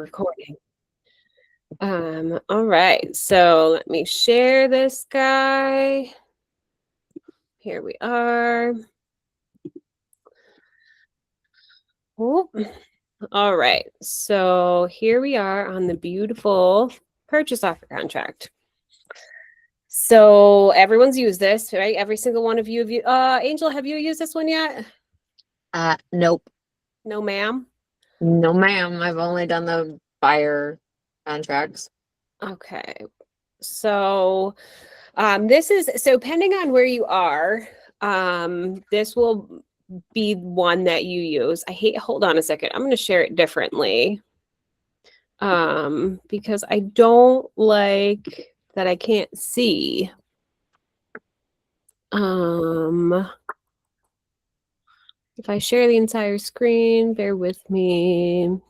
recording. All right, so let me share this guy. Here we are. Oh, all right, so here we are on the beautiful purchase offer contract. So everyone's used this, right? Every single one of you. Angel, have you used this one yet? Nope. No, ma'am. No, ma'am. I've only done the buyer contracts. Okay. So this is so depending on where you are, this will be one that you use. Hold on a second. I'm going to share it differently. Because I don't like that I can't see. If I share the entire screen, bear with me.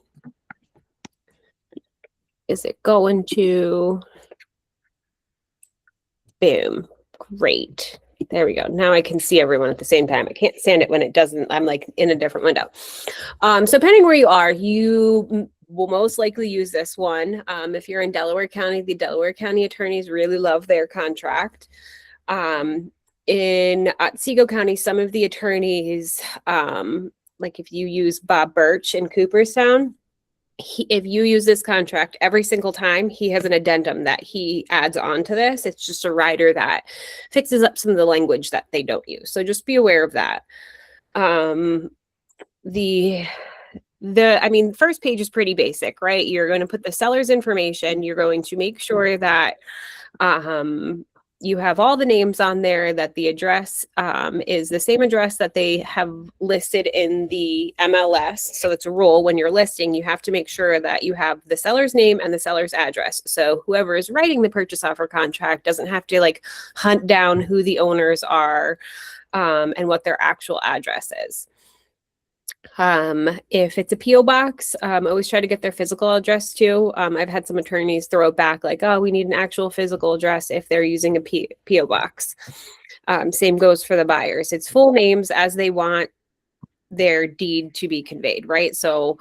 Is it going to? Boom. Great. There we go. Now I can see everyone at the same time. I can't stand it when it doesn't. I'm like in a different window. So depending where you are, you will most likely use this one. If you're in Delaware County, the Delaware County attorneys really love their contract. In Otsego County, some of the attorneys, like if you use Bob Birch in Cooperstown, if you use this contract every single time, he has an addendum that he adds on to this. It's just a rider that fixes up some of the language that they don't use. So just be aware of that. The first page is pretty basic, right? You're going to put the seller's information. You're going to make sure that you have all the names on there, that the address is the same address that they have listed in the MLS. So it's a rule when you're listing, you have to make sure that you have the seller's name and the seller's address. So whoever is writing the purchase offer contract doesn't have to like hunt down who the owners are and what their actual address is. If it's a PO box, always try to get their physical address too. I've had some attorneys throw it back like, oh, we need an actual physical address if they're using a PO box. Same goes for the buyers. It's full names as they want their deed to be conveyed, right? So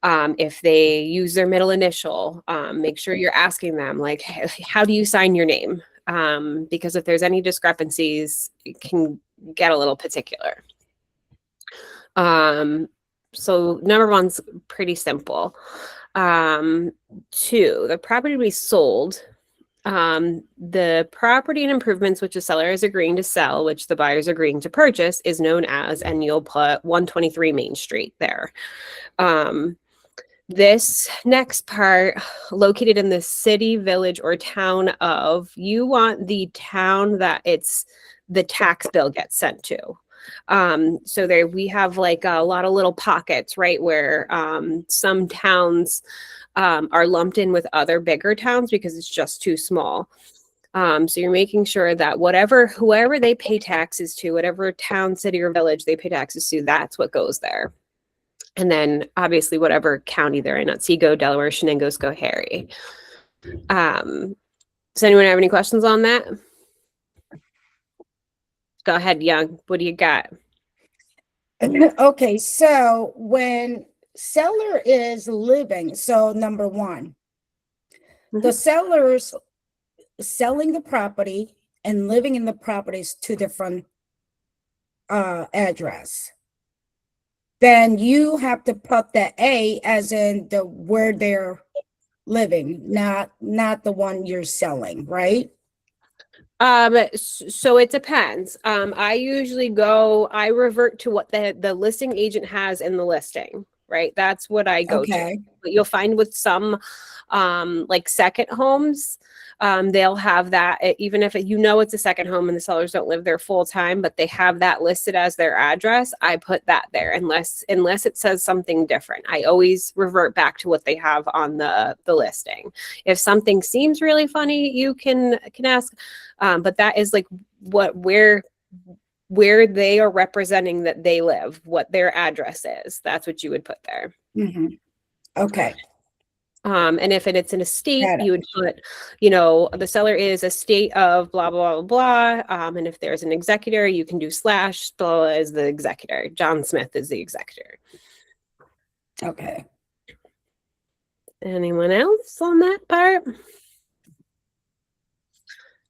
if they use their middle initial, make sure you're asking them like, hey, how do you sign your name? Because if there's any discrepancies, it can get a little particular. So number one's pretty simple. Two, the property to be sold. The property and improvements which the seller is agreeing to sell, which the buyer is agreeing to purchase, is known as, and you'll put 123 Main Street there. This next part, located in the city, village, or town of, you want the town that the tax bill gets sent to. So there we have like a lot of little pockets, right, where some towns are lumped in with other bigger towns because it's just too small. So you're making sure that whoever they pay taxes to, whatever town, city, or village they pay taxes to, that's what goes there. And then obviously whatever county they're in, Otsego, Delaware, Shenango, Schoharie. Does anyone have any questions on that? Go ahead, Young. What do you got? Okay, so when seller is living, so number one, the seller's selling the property and living in the property is two different address. Then you have to put the A as in the where they're living, not the one you're selling, right? So it depends. I revert to what the listing agent has in the listing, right? That's what I go to. But you'll find with some like second homes, they'll have that, even if it's a second home and the sellers don't live there full time, but they have that listed as their address. I put that there unless it says something different. I always revert back to what they have on the listing. If something seems really funny, you can ask, but that is like where they are representing that they live, what their address is. That's what you would put there. Okay. And if it's an estate, you would put, the seller is a state of blah, blah, blah, blah. And if there's an executor, you can do / blah, blah as the executor. John Smith is the executor. Okay. Anyone else on that part?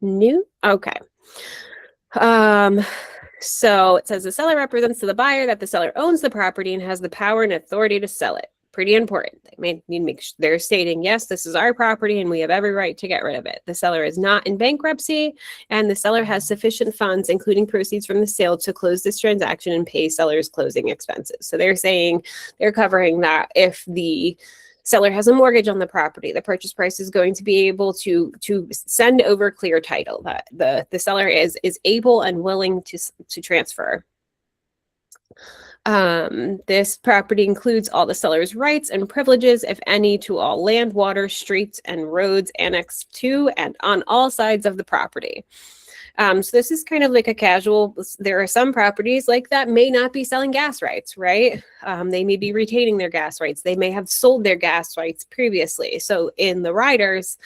New? Okay. So it says the seller represents to the buyer that the seller owns the property and has the power and authority to sell it. Pretty important. They may need to make sure they're stating, yes, this is our property and we have every right to get rid of it. The seller is not in bankruptcy and the seller has sufficient funds, including proceeds from the sale, to close this transaction and pay seller's closing expenses. So they're saying they're covering that if the seller has a mortgage on the property, the purchase price is going to be able to send over clear title that the seller is able and willing to transfer. This property includes all the seller's rights and privileges, if any, to all land, water, streets, and roads annexed to and on all sides of the property. So this is kind of like a casual, there are some properties like that may not be selling gas rights, right? They may be retaining their gas rights. They may have sold their gas rights previously. So in the riders,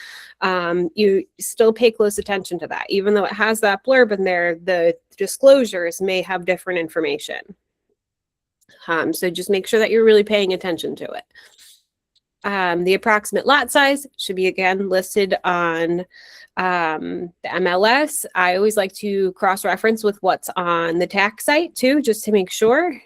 you still pay close attention to that. Even though it has that blurb in there, the disclosures may have different information. So just make sure that you're really paying attention to it. The approximate lot size should be again listed on the MLS. I always like to cross-reference with what's on the tax site too, just to make sure.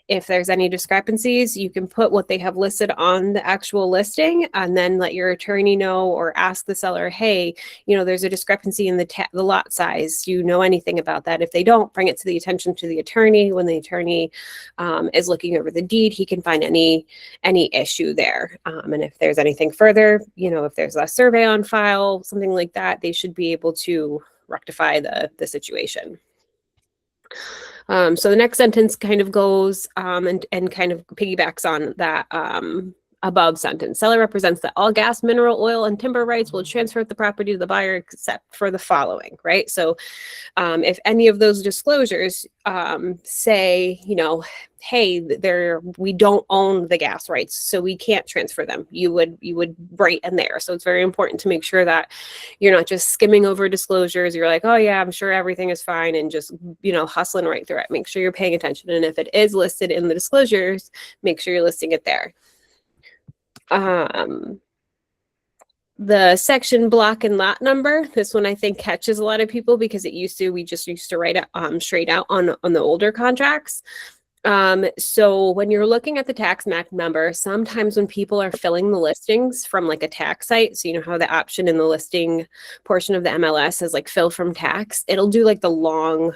If there's any discrepancies, you can put what they have listed on the actual listing and then let your attorney know or ask the seller, hey, you know, there's a discrepancy in the lot size. Do you know anything about that? If they don't, bring it to the attention to the attorney. When the attorney is looking over the deed, he can find any issue there. And if there's anything further, you know, if there's a survey on file, something like that, they should be able to rectify the situation. So the next sentence kind of goes and kind of piggybacks on that above sentence. Seller represents that all gas, mineral, oil, and timber rights will transfer the property to the buyer except for the following, right? So if any of those disclosures say, you know, hey, we don't own the gas rights, so we can't transfer them, you would write in there. So it's very important to make sure that you're not just skimming over disclosures. You're like, oh yeah, I'm sure everything is fine, and just, you know, hustling right through it. Make sure you're paying attention. And if it is listed in the disclosures, make sure you're listing it there. The section block and lot number, this one I think catches a lot of people because we just used to write it straight out on the older contracts. So when you're looking at the tax map number, sometimes when people are filling the listings from like a tax site, so you know how the option in the listing portion of the MLS is like fill from tax, it'll do like the long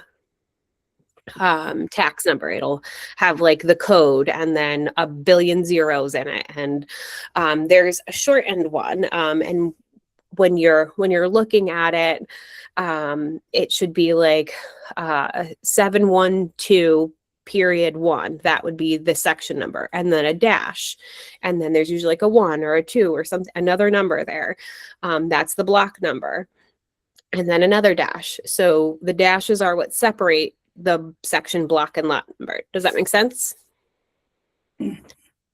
tax number. It'll have like the code and then a billion zeros in it. And there's a shortened one. And when you're looking at it, it should be like 712 period 1. That would be the section number, and then a dash, and then there's usually like a 1 or a 2 or something, another number there. That's the block number, and then another dash. So the dashes are what separate the section, block, and lot number. Does that make sense?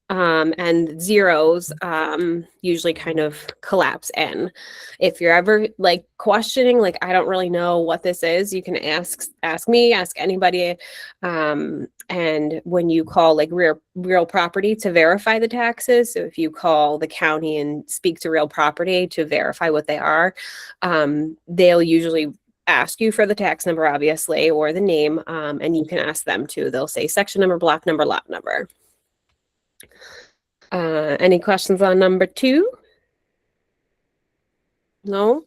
And zeros usually kind of collapse in. If you're ever like questioning, like, I don't really know what this is, you can ask me, ask anybody. And when you call like real property to verify the taxes, so if you call the county and speak to real property to verify what they are, they'll usually ask you for the tax number, obviously, or the name, and you can ask them too. They'll say section number, block number, lot number. Any questions on number 2? No?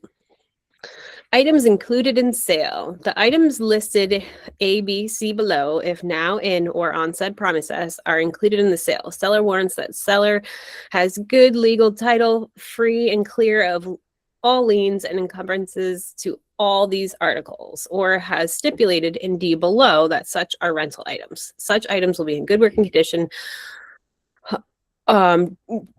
Items included in sale. The items listed A, B, C below, if now in or on said premises, are included in the sale. Seller warrants that seller has good legal title, free and clear of all liens and encumbrances to all these articles, or has stipulated in D below that such are rental items. Such items will be in good working condition,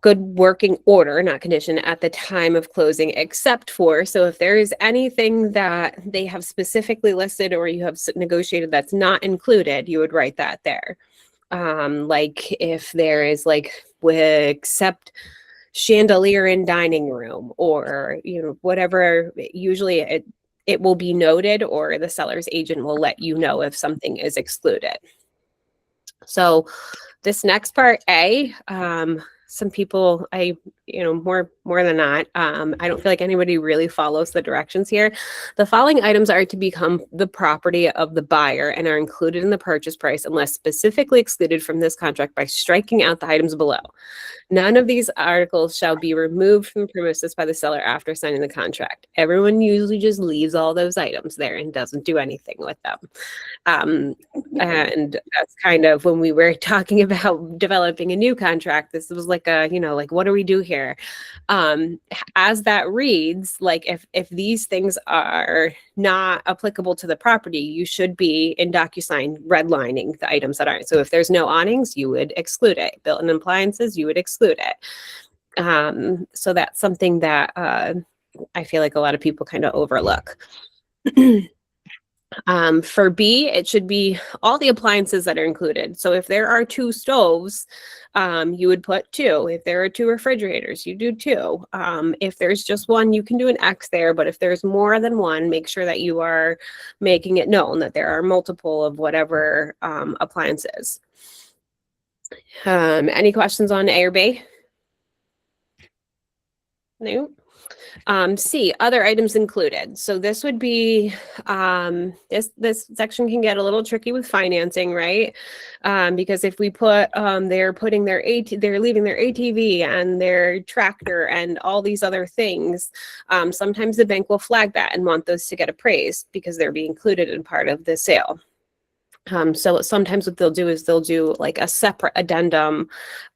good working order, not condition, at the time of closing, except for, so if there is anything that they have specifically listed or you have negotiated that's not included, you would write that there. Like if there is like, except chandelier in dining room, or, you know, whatever, usually it will be noted, or the seller's agent will let you know if something is excluded. So this next part, A, some people, more than not, I don't feel like anybody really follows the directions here. The following items are to become the property of the buyer and are included in the purchase price unless specifically excluded from this contract by striking out the items below. None of these articles shall be removed from the premises by the seller after signing the contract. Everyone usually just leaves all those items there and doesn't do anything with them. And that's kind of when we were talking about developing a new contract, this was like what do we do here? As that reads, like if these things are not applicable to the property, you should be in DocuSign redlining the items that aren't. So if there's no awnings, you would exclude it. Built-in appliances, you would exclude it. So that's something that I feel like a lot of people kind of overlook. For B, it should be all the appliances that are included. So if there are 2 stoves, you would put 2. If there are 2 refrigerators, you do 2. If there's just 1, you can do an X there. But if there's more than 1, make sure that you are making it known that there are multiple of whatever appliances. Any questions on A or B? No. C, other items included. So this would be, this section can get a little tricky with financing, right? Because if we put, they're leaving their ATV and their tractor and all these other things, sometimes the bank will flag that and want those to get appraised because they're being included in part of the sale. So sometimes what they'll do is they'll do like a separate addendum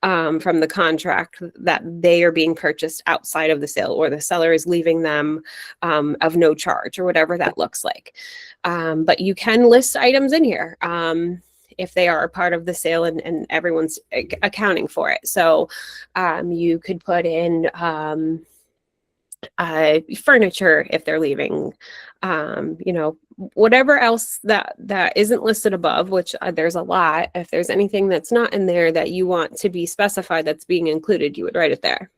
from the contract that they are being purchased outside of the sale, or the seller is leaving them of no charge, or whatever that looks like. But you can list items in here if they are a part of the sale and everyone's accounting for it. So you could put in furniture if they're leaving, whatever else that isn't listed above, which there's a lot. If there's anything that's not in there that you want to be specified that's being included, you would write it there.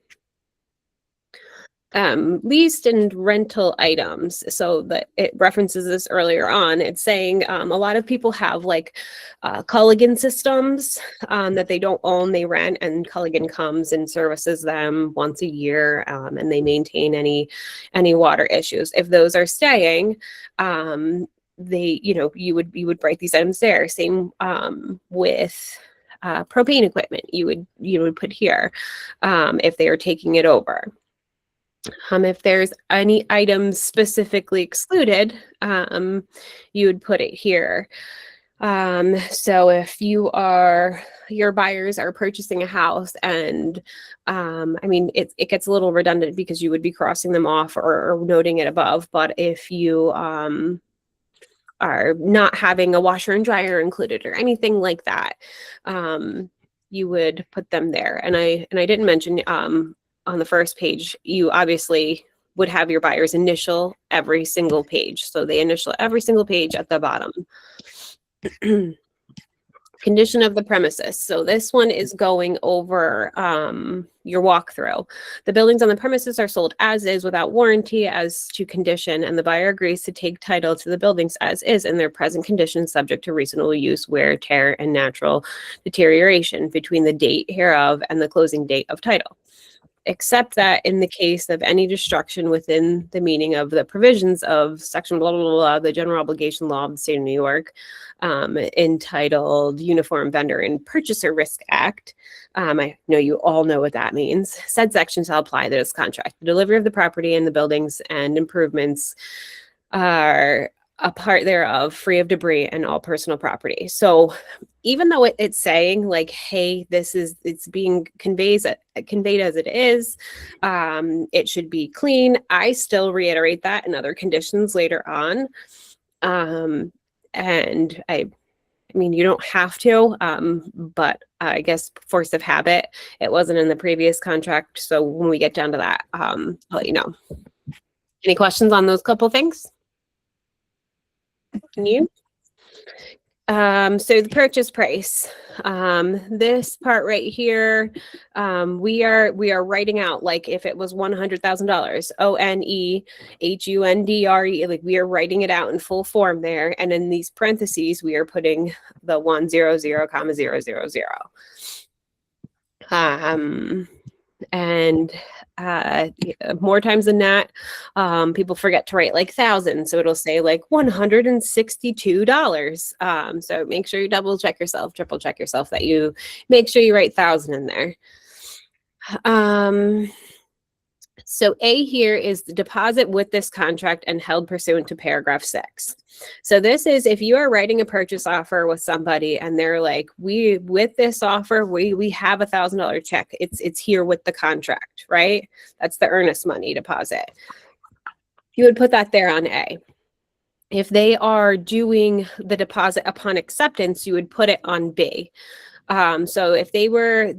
Leased and rental items. So that it references this earlier on. It's saying a lot of people have like Culligan systems that they don't own, they rent, and Culligan comes and services them once a year, and they maintain any water issues. If those are staying, they, you would write these items there. Same with propane equipment. You would put here if they are taking it over. If there's any items specifically excluded, you would put it here. So if your buyers are purchasing a house and, it gets a little redundant because you would be crossing them off or noting it above. But if you are not having a washer and dryer included or anything like that, you would put them there. And I didn't mention, on the first page, you obviously would have your buyer's initial every single page. So they initial every single page at the bottom. Condition of the premises. So this one is going over your walkthrough. The buildings on the premises are sold as is without warranty as to condition, and the buyer agrees to take title to the buildings as is in their present condition, subject to reasonable use, wear, tear, and natural deterioration between the date hereof and the closing date of title. Except that in the case of any destruction within the meaning of the provisions of section blah, blah, blah, blah, the general obligation law of the state of New York, entitled Uniform Vendor and Purchaser Risk Act. I know you all know what that means. Said section shall apply to this contract. The delivery of the property and the buildings and improvements are a part thereof, free of debris and all personal property. So even though it's saying like, hey, it's being conveyed as it is, it should be clean, I still reiterate that in other conditions later on. And I mean, you don't have to, but I guess force of habit, it wasn't in the previous contract. So when we get down to that, I'll let you know. Any questions on those couple things? You? So the purchase price, this part right here, we are writing out like if it was $100,000, ONEHUNDRE, like we are writing it out in full form there. And in these parentheses, we are putting the 100,000,000. And more times than not, people forget to write like thousand. So it'll say like $162. So make sure you triple check yourself that you make sure you write thousand in there. So A here is the deposit with this contract and held pursuant to paragraph 6. So this is if you are writing a purchase offer with somebody and they're like, with this offer, we have $1,000 check. It's here with the contract, right? That's the earnest money deposit. You would put that there on A. If they are doing the deposit upon acceptance, you would put it on B. So if we're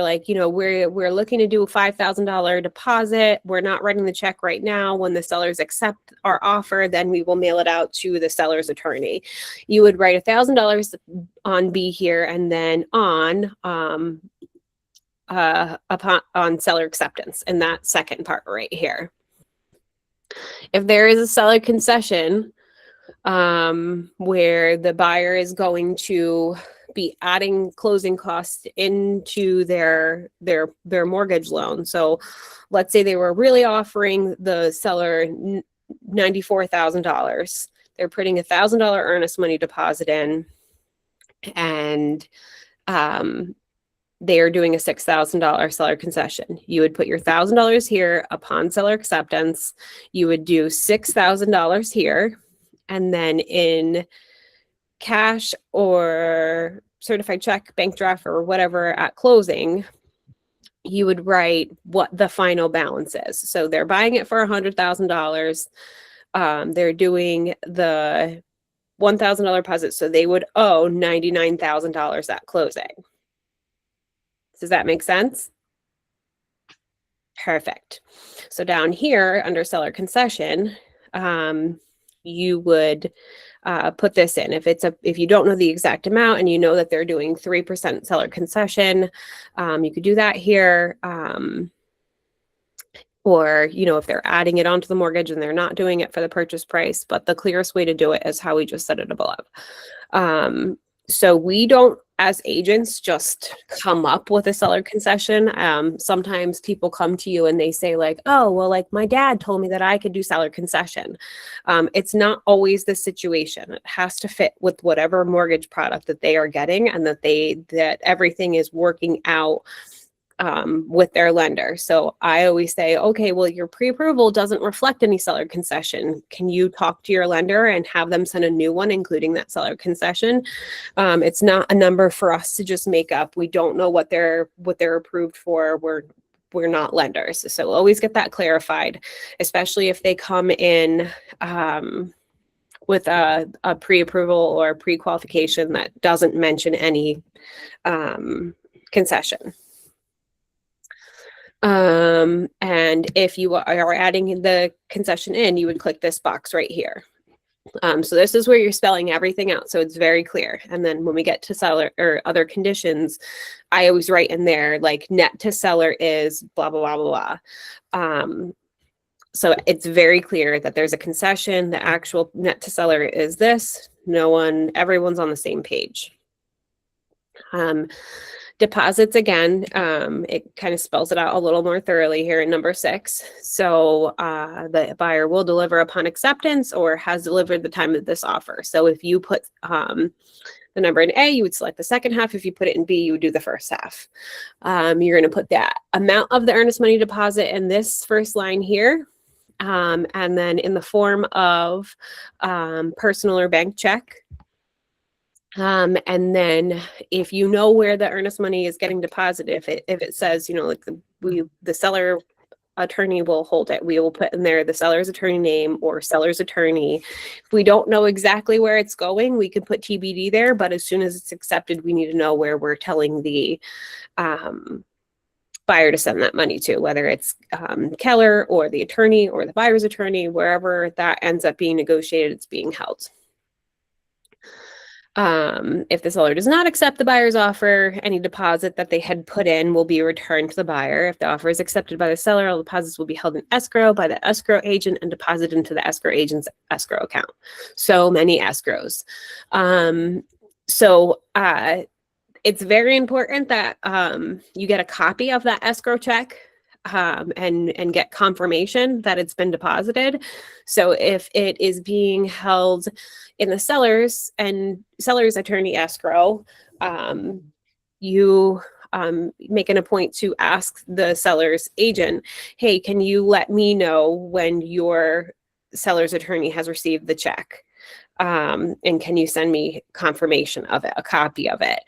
like, we're looking to do a $5,000 deposit. We're not writing the check right now. When the sellers accept our offer, then we will mail it out to the seller's attorney. You would write $1,000 on B here, and then on seller acceptance in that second part right here. If there is a seller concession, where the buyer is going to be adding closing costs into their mortgage loan. So let's say they were really offering the seller $94,000. They're putting $1,000 earnest money deposit in, and they are doing a $6,000 seller concession. You would put your $1,000 here upon seller acceptance. You would do $6,000 here. And then in cash or certified check, bank draft, or whatever at closing, you would write what the final balance is. So they're buying it for $100,000. They're doing the $1,000 deposit, so they would owe $99,000 at closing. Does that make sense? Perfect. So down here under seller concession, you would put this in. If you don't know the exact amount and you know that they're doing 3% seller concession, you could do that here. Or, if they're adding it onto the mortgage and they're not doing it for the purchase price, but the clearest way to do it is how we just said it above. So we don't, as agents, just come up with a seller concession. Sometimes people come to you and they say like, oh, well, like my dad told me that I could do seller concession. It's not always the situation. It has to fit with whatever mortgage product that they are getting, and that everything is working out with their lender. So I always say, okay, well, your pre-approval doesn't reflect any seller concession. Can you talk to your lender and have them send a new one, including that seller concession? It's not a number for us to just make up. We don't know what they're approved for. We're not lenders. So always get that clarified, especially if they come in with a pre-approval or pre-qualification that doesn't mention any concession. And if you are adding the concession in, you would click this box right here. So this is where you're spelling everything out, so it's very clear. And then when we get to seller or other conditions, I always write in there like net to seller is blah, blah, blah, blah, blah. So it's very clear that there's a concession. The actual net to seller is this. Everyone's on the same page. Deposits, again, it kind of spells it out a little more thoroughly here in number 6. So the buyer will deliver upon acceptance or has delivered the time of this offer. So if you put the number in A, you would select the second half. If you put it in B, you would do the first half. You're going to put that amount of the earnest money deposit in this first line here. And then in the form of personal or bank check. And then if you know where the earnest money is getting deposited, if it says, like the seller attorney will hold it, we will put in there the seller's attorney name or seller's attorney. If we don't know exactly where it's going, we could put TBD there, but as soon as it's accepted, we need to know where we're telling the buyer to send that money to, whether it's Keller or the attorney or the buyer's attorney, wherever that ends up being negotiated, it's being held. If the seller does not accept the buyer's offer, any deposit that they had put in will be returned to the buyer. If the offer is accepted by the seller, all deposits will be held in escrow by the escrow agent and deposited into the escrow agent's escrow account. So many escrows. it's very important that you get a copy of that escrow check and get confirmation that it's been deposited. So if it is being held in the seller's attorney escrow, you making a point to ask the seller's agent, hey, can you let me know when your seller's attorney has received the check? And can you send me confirmation of it, a copy of it?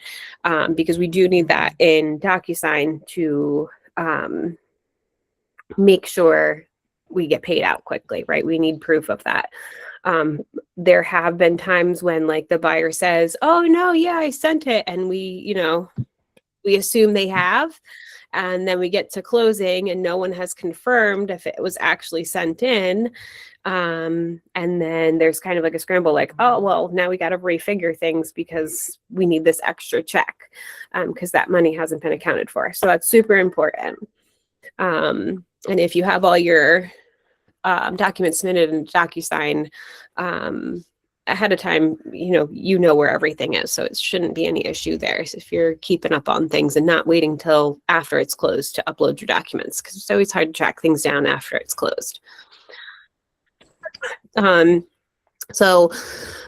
Because we do need that in DocuSign to make sure we get paid out quickly, right? We need proof of that. There have been times when like the buyer says, oh no, yeah, I sent it. And we assume they have, and then we get to closing and no one has confirmed if it was actually sent in. And then there's kind of like a scramble, like, oh, well, now we got to refigure things because we need this extra check because that money hasn't been accounted for. So that's super important. And if you have all your documents submitted in DocuSign ahead of time, you know where everything is. So it shouldn't be any issue there. So if you're keeping up on things and not waiting till after it's closed to upload your documents, because it's always hard to track things down after it's closed. So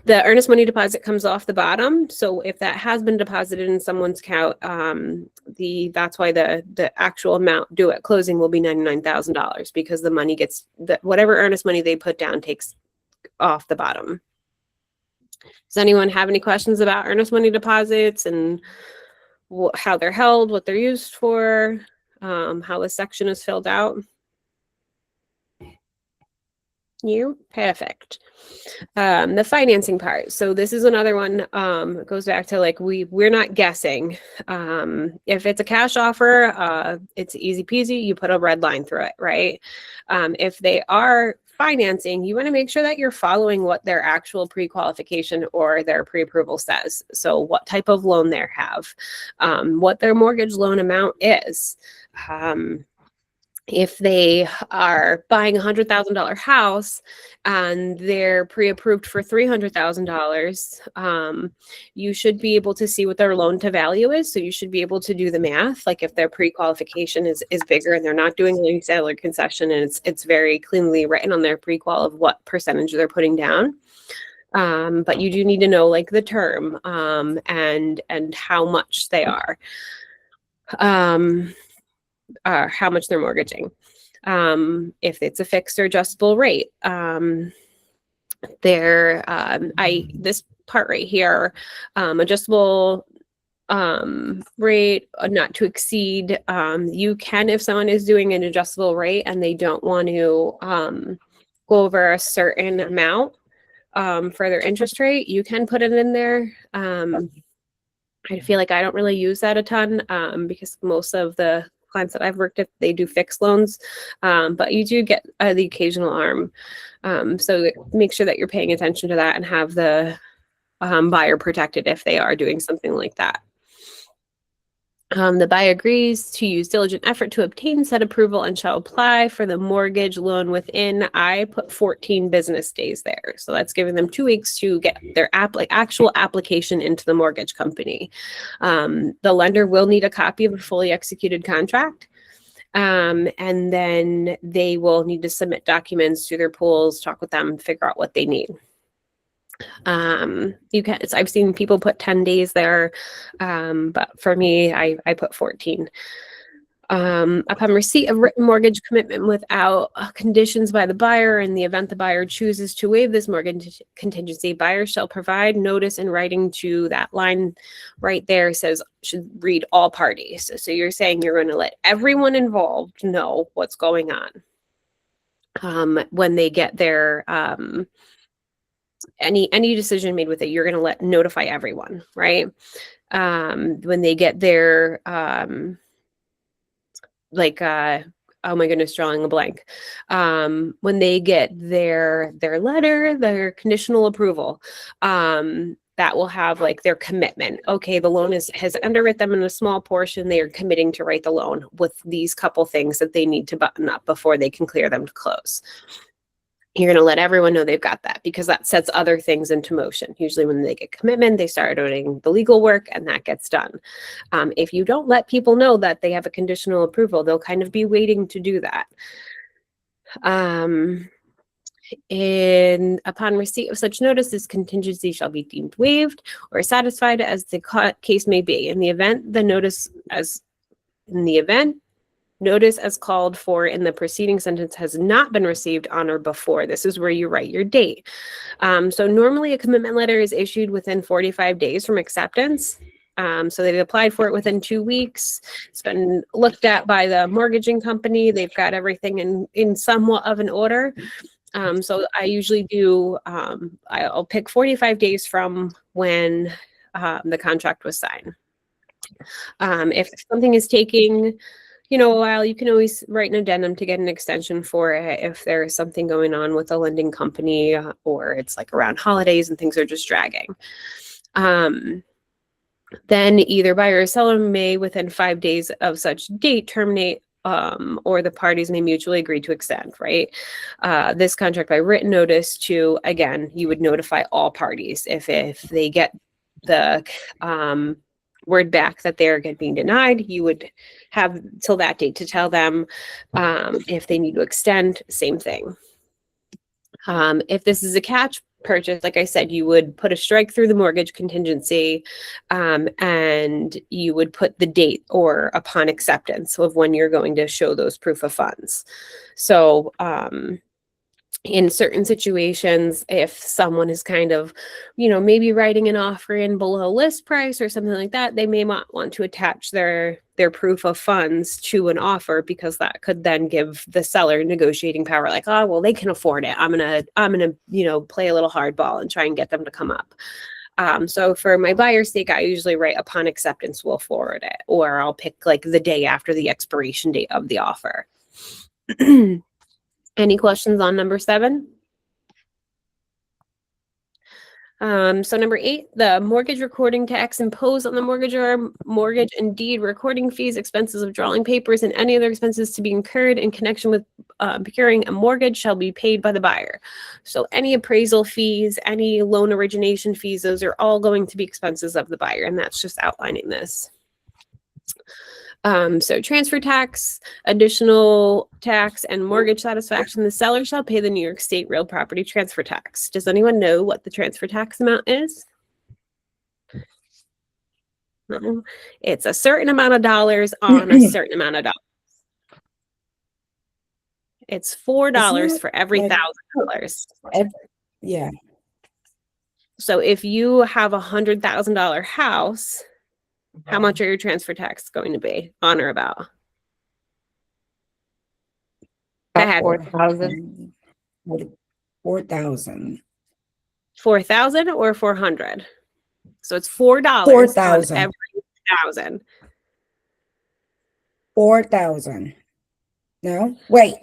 the earnest money deposit comes off the bottom. So if that has been deposited in someone's account, that's why the actual amount due at closing will be $99,000, because the money gets whatever earnest money they put down takes off the bottom. Does anyone have any questions about earnest money deposits and how they're held, what they're used for, how this section is filled out? You perfect. The financing part. So this is another one. It goes back to like we're not guessing. If it's a cash offer, it's easy peasy. You put a red line through it, right? If they are financing, you want to make sure that you're following what their actual pre-qualification or their pre-approval says. So what type of loan they have, what their mortgage loan amount is. If they are buying $100,000 house and they're pre-approved for $300,000, you should be able to see what their loan to value is. So you should be able to do the math. Like if their pre-qualification is bigger and they're not doing a sale or concession, and it's very cleanly written on their pre-qual of what percentage they're putting down. But you do need to know like the term and how much they are. How much they're mortgaging. If it's a fixed or adjustable rate, this part right here, adjustable rate not to exceed. You can, if someone is doing an adjustable rate and they don't want to go over a certain amount for their interest rate, you can put it in there. I feel like I don't really use that a ton because most of the clients that I've worked with, they do fixed loans, but you do get the occasional ARM. So make sure that you're paying attention to that and have the buyer protected if they are doing something like that. The buyer agrees to use diligent effort to obtain said approval and shall apply for the mortgage loan within, I put 14 business days there. So that's giving them 2 weeks to get their actual application into the mortgage company. The lender will need a copy of a fully executed contract. And then they will need to submit documents to their pools, talk with them, figure out what they need. I've seen people put 10 days there, but for me, I put 14. Upon receipt of written mortgage commitment without conditions by the buyer, in the event the buyer chooses to waive this mortgage contingency, buyer shall provide notice in writing to that line right there says should read all parties. So you're saying you're going to let everyone involved know what's going on when they get their any decision made with it. You're going to notify everyone, right? When they get their oh my goodness, drawing a blank. When they get their letter, their conditional approval, that will have like their commitment. Okay, the loan has underwritten them in a small portion. They are committing to write the loan with these couple things that they need to button up before they can clear them to close. You're going to let everyone know they've got that, because that sets other things into motion. Usually when they get commitment, they start doing the legal work and that gets done. If you don't let people know that they have a conditional approval, they'll kind of be waiting to do that. Upon receipt of such notice, this contingency shall be deemed waived or satisfied as the case may be. In the event notice as called for in the preceding sentence has not been received on or before. This is where you write your date. So normally a commitment letter is issued within 45 days from acceptance. So they've applied for it within 2 weeks. It's been looked at by the mortgaging company. They've got everything in somewhat of an order. So I usually do, I'll pick 45 days from when the contract was signed. If something is taking a while, you can always write an addendum to get an extension for it if there's something going on with a lending company, or it's like around holidays and things are just dragging. Then either buyer or seller may, within 5 days of such date, terminate or the parties may mutually agree to extend, right? This contract by written notice to, again, you would notify all parties if they get the word back that they're being denied, you would have till that date to tell them. If they need to extend, same thing. If this is a cash purchase, like I said, you would put a strike through the mortgage contingency, and you would put the date or upon acceptance of when you're going to show those proof of funds. So in certain situations, if someone is kind of, maybe writing an offer in below list price or something like that, they may not want to attach their proof of funds to an offer, because that could then give the seller negotiating power, like, oh, well, they can afford it. I'm gonna play a little hardball and try and get them to come up. So for my buyer's sake, I usually write upon acceptance, we'll forward it, or I'll pick like the day after the expiration date of the offer. Any questions on number 7? So number 8, the mortgage recording tax imposed on the mortgagor, mortgage and deed recording fees, expenses of drawing papers, and any other expenses to be incurred in connection with procuring a mortgage shall be paid by the buyer. So any appraisal fees, any loan origination fees, those are all going to be expenses of the buyer, and that's just outlining this. So transfer tax, additional tax, and mortgage satisfaction, the seller shall pay the New York State real property transfer tax. Does anyone know what the transfer tax amount is? No. It's a certain amount of dollars on a certain amount of dollars. It's $4 for every $1,000. Yeah. So if you have $100,000 house, how much are your transfer tax going to be on or about? About 4,000. 4,000. 4,000 or 400? So it's $4 4,000 on every 1,000. 4,000. No, wait.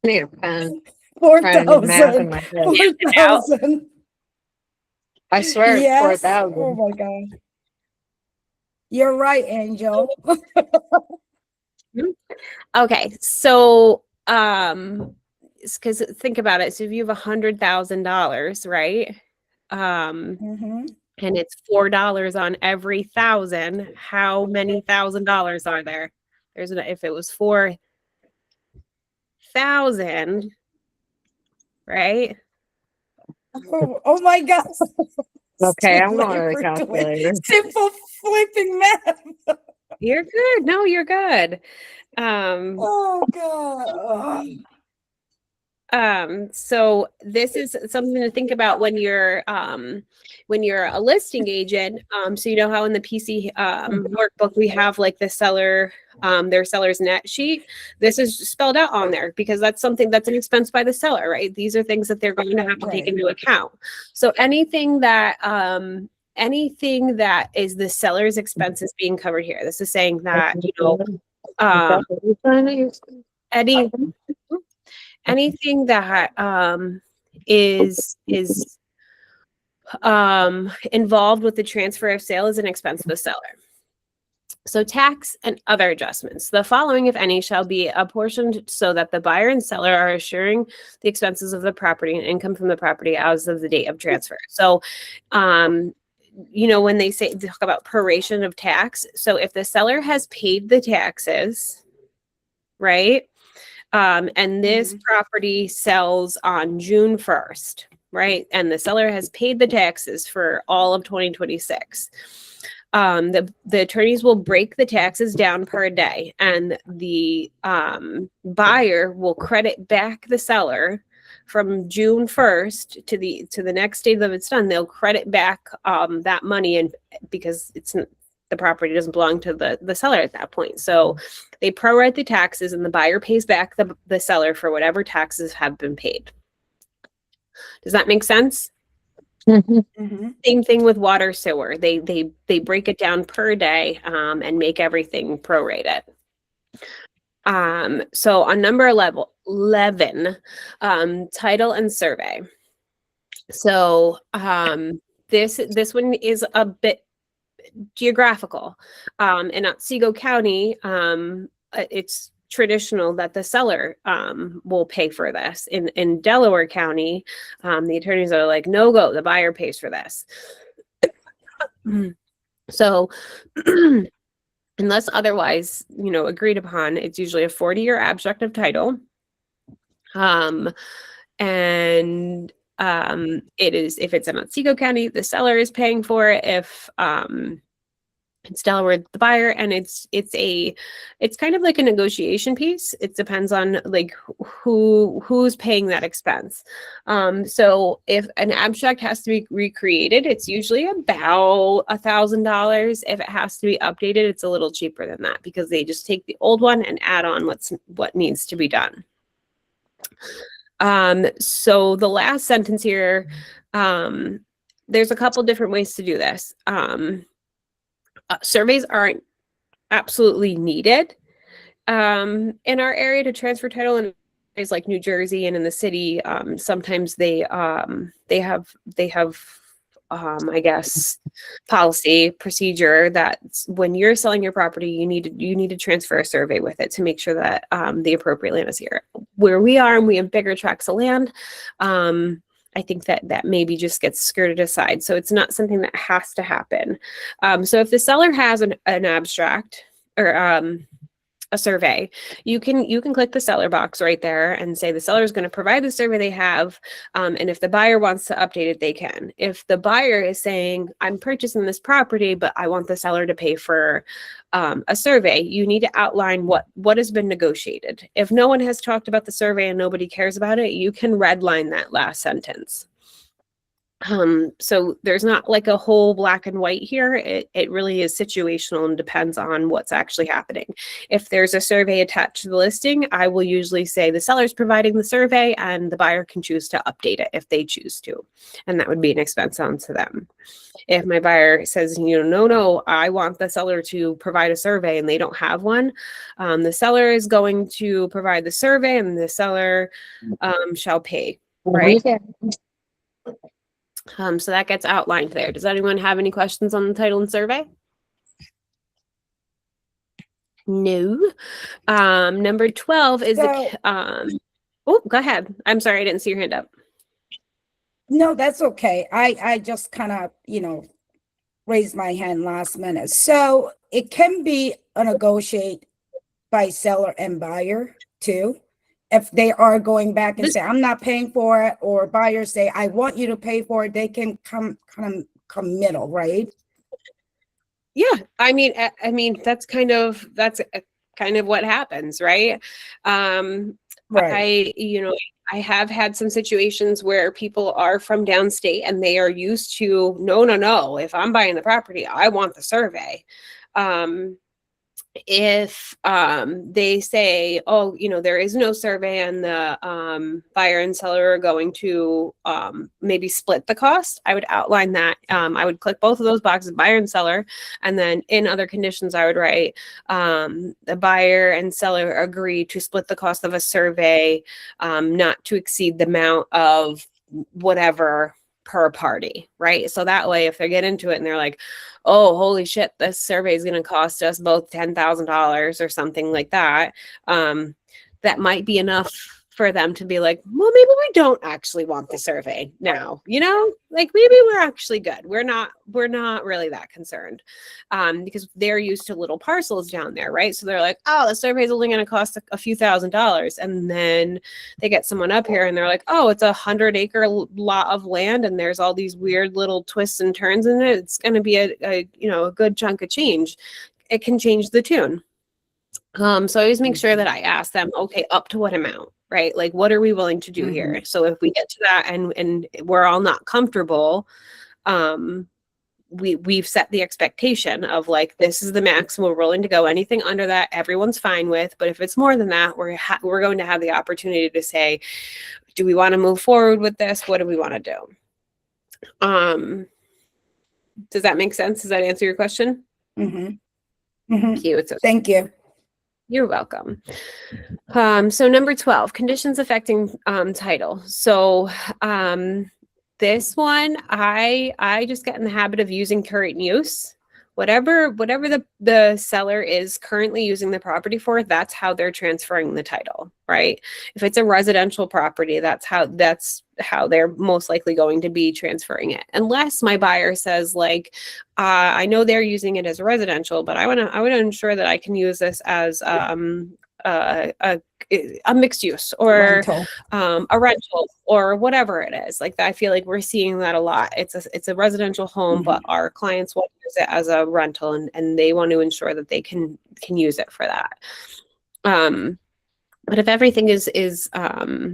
Need a pen. 4,000. 4,000. 4,000. I swear, Yes. 4,000. Oh my God. You're right, Angel. Okay, so because think about it. So if you have $100,000, right? And it's $4 on every 1,000. How many $1,000s are there? If it was 4,000, right? Oh my God. Okay, I'm going to the calculator. Simple flipping math. You're good. No, you're good. Oh God. So this is something to think about when you're a listing agent. So you know how in the PC workbook we have like the seller, their seller's net sheet. This is spelled out on there because that's something that's an expense by the seller, right? These are things that they're going to have to take into account. So anything that is the seller's expenses being covered here. This is saying that, anything that is involved with the transfer of sale is an expense of the seller. So tax and other adjustments. The following, if any, shall be apportioned so that the buyer and seller are assuring the expenses of the property and income from the property as of the date of transfer. So, when they talk about proration of tax, so if the seller has paid the taxes, right? And this property sells on June 1st, right? And the seller has paid the taxes for all of 2026. The attorneys will break the taxes down per day, and the buyer will credit back the seller from June 1st to the next day that it's done. They'll credit back that money, and because the property doesn't belong to the seller at that point. So they prorate the taxes, and the buyer pays back the seller for whatever taxes have been paid. Does that make sense? Same thing with water, sewer. They break it down per day and make everything prorated. So on number 11, title and survey. So this one is a bit geographical. In Otsego County, it's traditional that the seller will pay for this. In Delaware County, the attorneys are like, no go, the buyer pays for this. So unless otherwise, agreed upon, it's usually a 40-year abstract of title. And it is, if it's in Otsego County, the seller is paying for it. If it's Delaware, the buyer, and it's kind of like a negotiation piece. It depends on like who's paying that expense. So if an abstract has to be recreated, it's usually about $1,000. If it has to be updated, it's a little cheaper than that because they just take the old one and add on what needs to be done. So the last sentence here, there's a couple different ways to do this. Surveys aren't absolutely needed in our area to transfer title in areas like New Jersey and in the city. Sometimes they have I guess policy procedure that when you're selling your property, you need to transfer a survey with it to make sure that the appropriate land is here. Where we are, and we have bigger tracts of land, I think that maybe just gets skirted aside. So it's not something that has to happen. So if the seller has an abstract or a survey, you can click the seller box right there and say the seller is going to provide the survey they have. And if the buyer wants to update it, they can. If the buyer is saying, I'm purchasing this property, but I want the seller to pay for a survey, you need to outline what has been negotiated. If no one has talked about the survey and nobody cares about it, you can redline that last sentence. So there's not like a whole black and white here. It really is situational and depends on what's actually happening. If there's a survey attached to the listing, I will usually say the seller's providing the survey and the buyer can choose to update it if they choose to. And that would be an expense onto them. If my buyer says, no, I want the seller to provide a survey and they don't have one, the seller is going to provide the survey and the seller shall pay, right? So that gets outlined there. Does anyone have any questions on the title and survey? No. Number 12 is oh, go ahead. I'm sorry, I didn't see your hand up. No, that's okay. I just kind of, raised my hand last minute. So it can be a negotiate by seller and buyer too. If they are going back and say, I'm not paying for it, or buyers say, I want you to pay for it, they can come middle, right? Yeah. I mean, that's kind of what happens, right? Right. I have had some situations where people are from downstate and they are used to, no, if I'm buying the property, I want the survey. If they say, there is no survey and the buyer and seller are going to maybe split the cost, I would outline that. I would click both of those boxes, buyer and seller, and then in other conditions, I would write the buyer and seller agree to split the cost of a survey, not to exceed the amount of whatever per party, right? So that way, if they get into it and they're like, oh, holy shit, this survey is going to cost us both $10,000 or something like that, that might be enough for them to be like, well, maybe we don't actually want the survey now, like maybe we're actually good. We're not really that concerned, because they're used to little parcels down there, right? So they're like, oh, the survey is only going to cost a few $1,000s. And then they get someone up here and they're like, oh, it's 100-acre lot of land and there's all these weird little twists and turns in it. It's going to be a good chunk of change. It can change the tune. So I always make sure that I ask them, okay, up to what amount, right? Like, what are we willing to do here? So if we get to that and we're all not comfortable, we've set the expectation of like, this is the max, we're willing to go. Anything under that, everyone's fine with. But if it's more than that, we're going to have the opportunity to say, do we want to move forward with this? What do we want to do? Does that make sense? Does that answer your question? Cute. Thank you. You're welcome. So number 12, conditions affecting title. So this one, I just get in the habit of using current use. Whatever the seller is currently using the property for, that's how they're transferring the title, right? If it's a residential property, that's how they're most likely going to be transferring it. Unless my buyer says like, I know they're using it as a residential, but I want to ensure that I can use this as a mixed use or a rental or whatever it is. Like I feel like we're seeing that a lot. It's a residential home, but our clients want to use it as a rental and they want to ensure that they can use it for that. But if everything is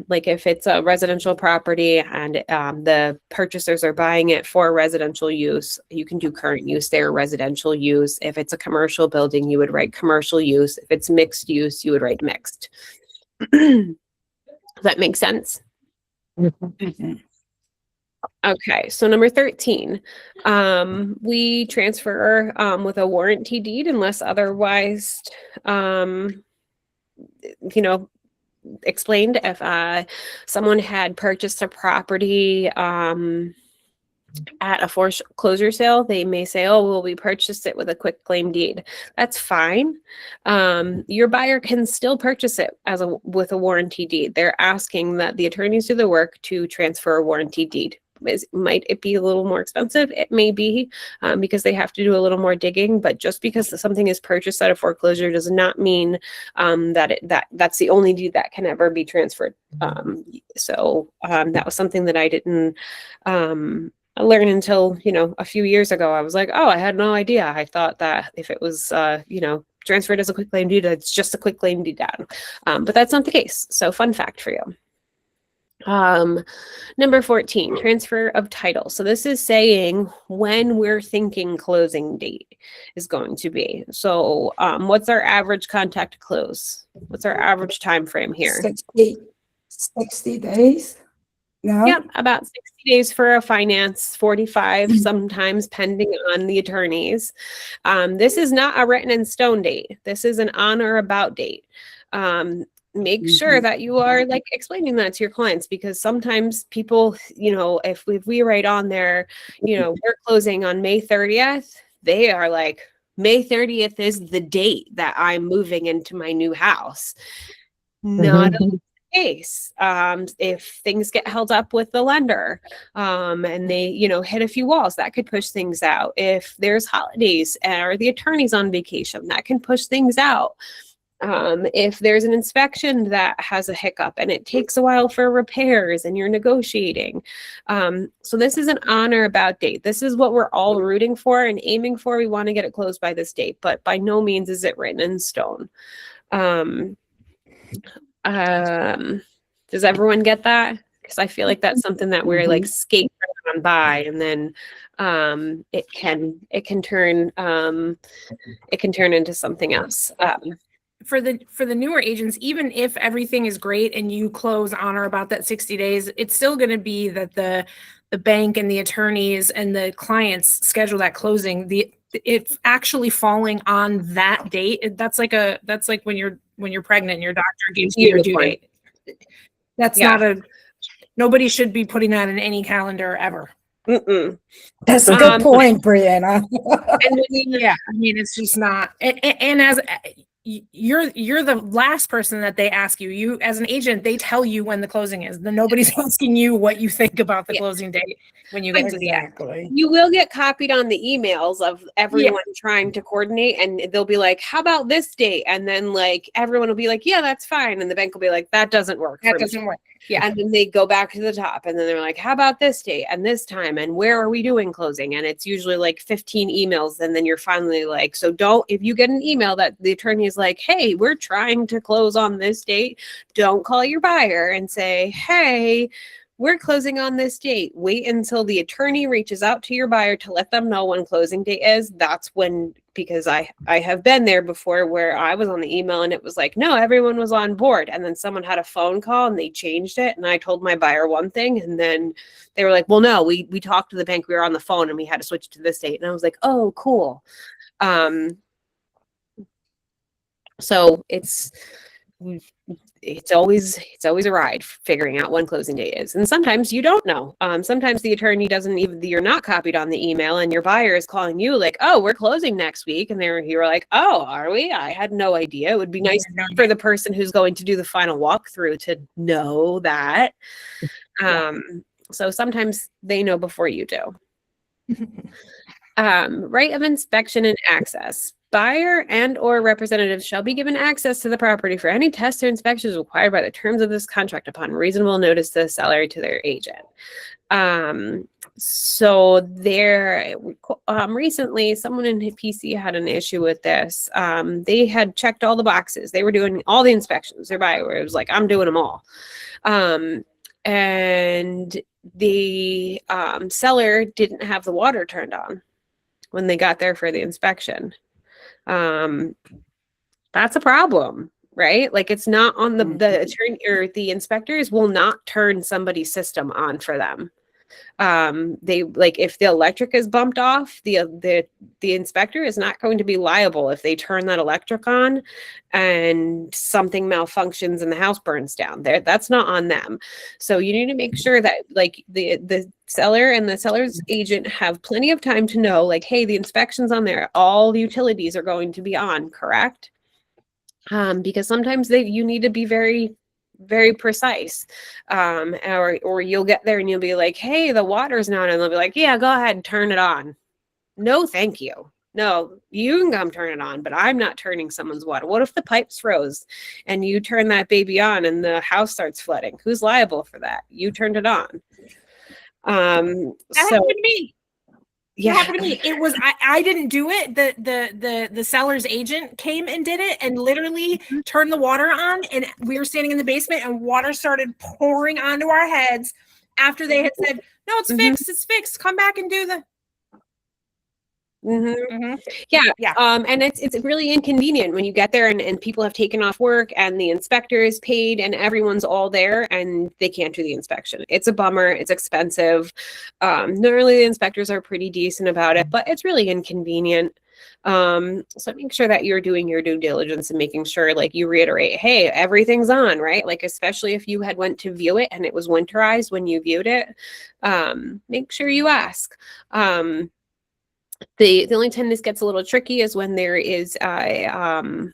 like if it's a residential property and the purchasers are buying it for residential use, you can do current use there, residential use. If it's a commercial building, you would write commercial use. If it's mixed use, you would write mixed. Does that make sense? Okay, so number 13, we transfer with a warranty deed unless otherwise explained. If someone had purchased a property at a foreclosure sale, they may say, oh, well, we purchased it with a quick claim deed. That's fine. Your buyer can still purchase it with a warranty deed. They're asking that the attorneys do the work to transfer a warranty deed. Might it be a little more expensive? It may be because they have to do a little more digging, but just because something is purchased at a foreclosure does not mean that's the only deed that can ever be transferred. So that was something that I didn't learn until, a few years ago. I was like, oh, I had no idea. I thought that if it was, transferred as a quick claim deed, it's just a quick claim deed down. But that's not the case. So fun fact for you. Number 14, transfer of title. So this is saying when we're thinking closing date is going to be. So what's our average contact close? What's our average time frame here? 60 days. No? Yeah, about 60 days for a finance, 45 sometimes pending on the attorneys. This is not a written in stone date. This is an on or about date. Make sure that you are like explaining that to your clients, because sometimes people, if we write on there, we're closing on May 30th, they are like, May 30th is the date that I'm moving into my new house. Not the case. If things get held up with the lender and they, hit a few walls, that could push things out. If there's holidays or the attorney's on vacation, that can push things out. If there's an inspection that has a hiccup and it takes a while for repairs and you're negotiating. So this is an on or about date. This is what we're all rooting for and aiming for. We want to get it closed by this date, but by no means is it written in stone. Does everyone get that? Because I feel like that's something that we're like skate on by, and then it can turn into something else. For the newer agents, even if everything is great and you close on or about that 60 days, it's still going to be that the bank and the attorneys and the clients schedule that closing. It's actually falling on that date. That's like when you're pregnant and your doctor gives you your due date. That's not nobody should be putting that in any calendar ever. Mm-mm. That's a good point, Brianna. And Yeah, I mean, it's just not. And as you're the last person that they ask you. You as an agent, they tell you when the closing is. Nobody's asking you what you think about the closing date when you get to the end. Exactly. you will get copied on the emails of everyone trying to coordinate, and they'll be like, how about this date? And then like everyone will be like, yeah, that's fine. And the bank will be like, that doesn't work. That doesn't work. Yeah. And then they go back to the top, and then they're like, how about this date and this time? And where are we doing closing? And it's usually like 15 emails. And then you're finally like, so if you get an email that the attorney is like, hey, we're trying to close on this date, don't call your buyer and say, hey, we're closing on this date. Wait until the attorney reaches out to your buyer to let them know when closing date is. That's when, because I have been there before where I was on the email and it was like, no, everyone was on board. And then someone had a phone call and they changed it. And I told my buyer one thing. And then they were like, well, no, we talked to the bank. We were on the phone and we had to switch to this date. And I was like, oh, cool. So it's always a ride figuring out when closing day is. And sometimes you don't know. Sometimes the attorney doesn't even, you're not copied on the email and your buyer is calling you like, oh, we're closing next week. And you're like, oh, are we? I had no idea. It would be nice for the person who's going to do the final walkthrough to know that. So sometimes they know before you do. Right of inspection and access. Buyer and or representatives shall be given access to the property for any tests or inspections required by the terms of this contract upon reasonable notice to the seller to their agent. So there, recently someone in PC had an issue with this. They had checked all the boxes. They were doing all the inspections. Their buyer was like, I'm doing them all. And the seller didn't have the water turned on when they got there for the inspection. That's a problem, right? Like it's not on the attorney or the inspectors will not turn somebody's system on for them. They like if the electric is bumped off, the inspector is not going to be liable if they turn that electric on and something malfunctions and the house burns down. That's not on them. So you need to make sure that like the seller and the seller's agent have plenty of time to know like, hey, the inspection's on there. All the utilities are going to be on, correct? Because sometimes you need to be very precise. Or you'll get there and you'll be like, hey, the water's not on. And they'll be like, yeah, go ahead and turn it on. No, thank you. No, you can come turn it on, but I'm not turning someone's water. What if the pipes froze and you turn that baby on and the house starts flooding? Who's liable for that? You turned it on. That happened to me. Yeah. It happened to me. It was I didn't do it. The seller's agent came and did it and literally turned the water on, and we were standing in the basement and water started pouring onto our heads after they had said, no, it's fixed, it's fixed. Come back and do the Yeah. And it's really inconvenient when you get there and people have taken off work and the inspector is paid and everyone's all there and they can't do the inspection. It's a bummer. It's expensive. Normally the inspectors are pretty decent about it, but it's really inconvenient. So make sure that you're doing your due diligence and making sure like you reiterate, hey, everything's on, right? Like, especially if you had went to view it and it was winterized when you viewed it, make sure you ask. The only time this gets a little tricky is when there is a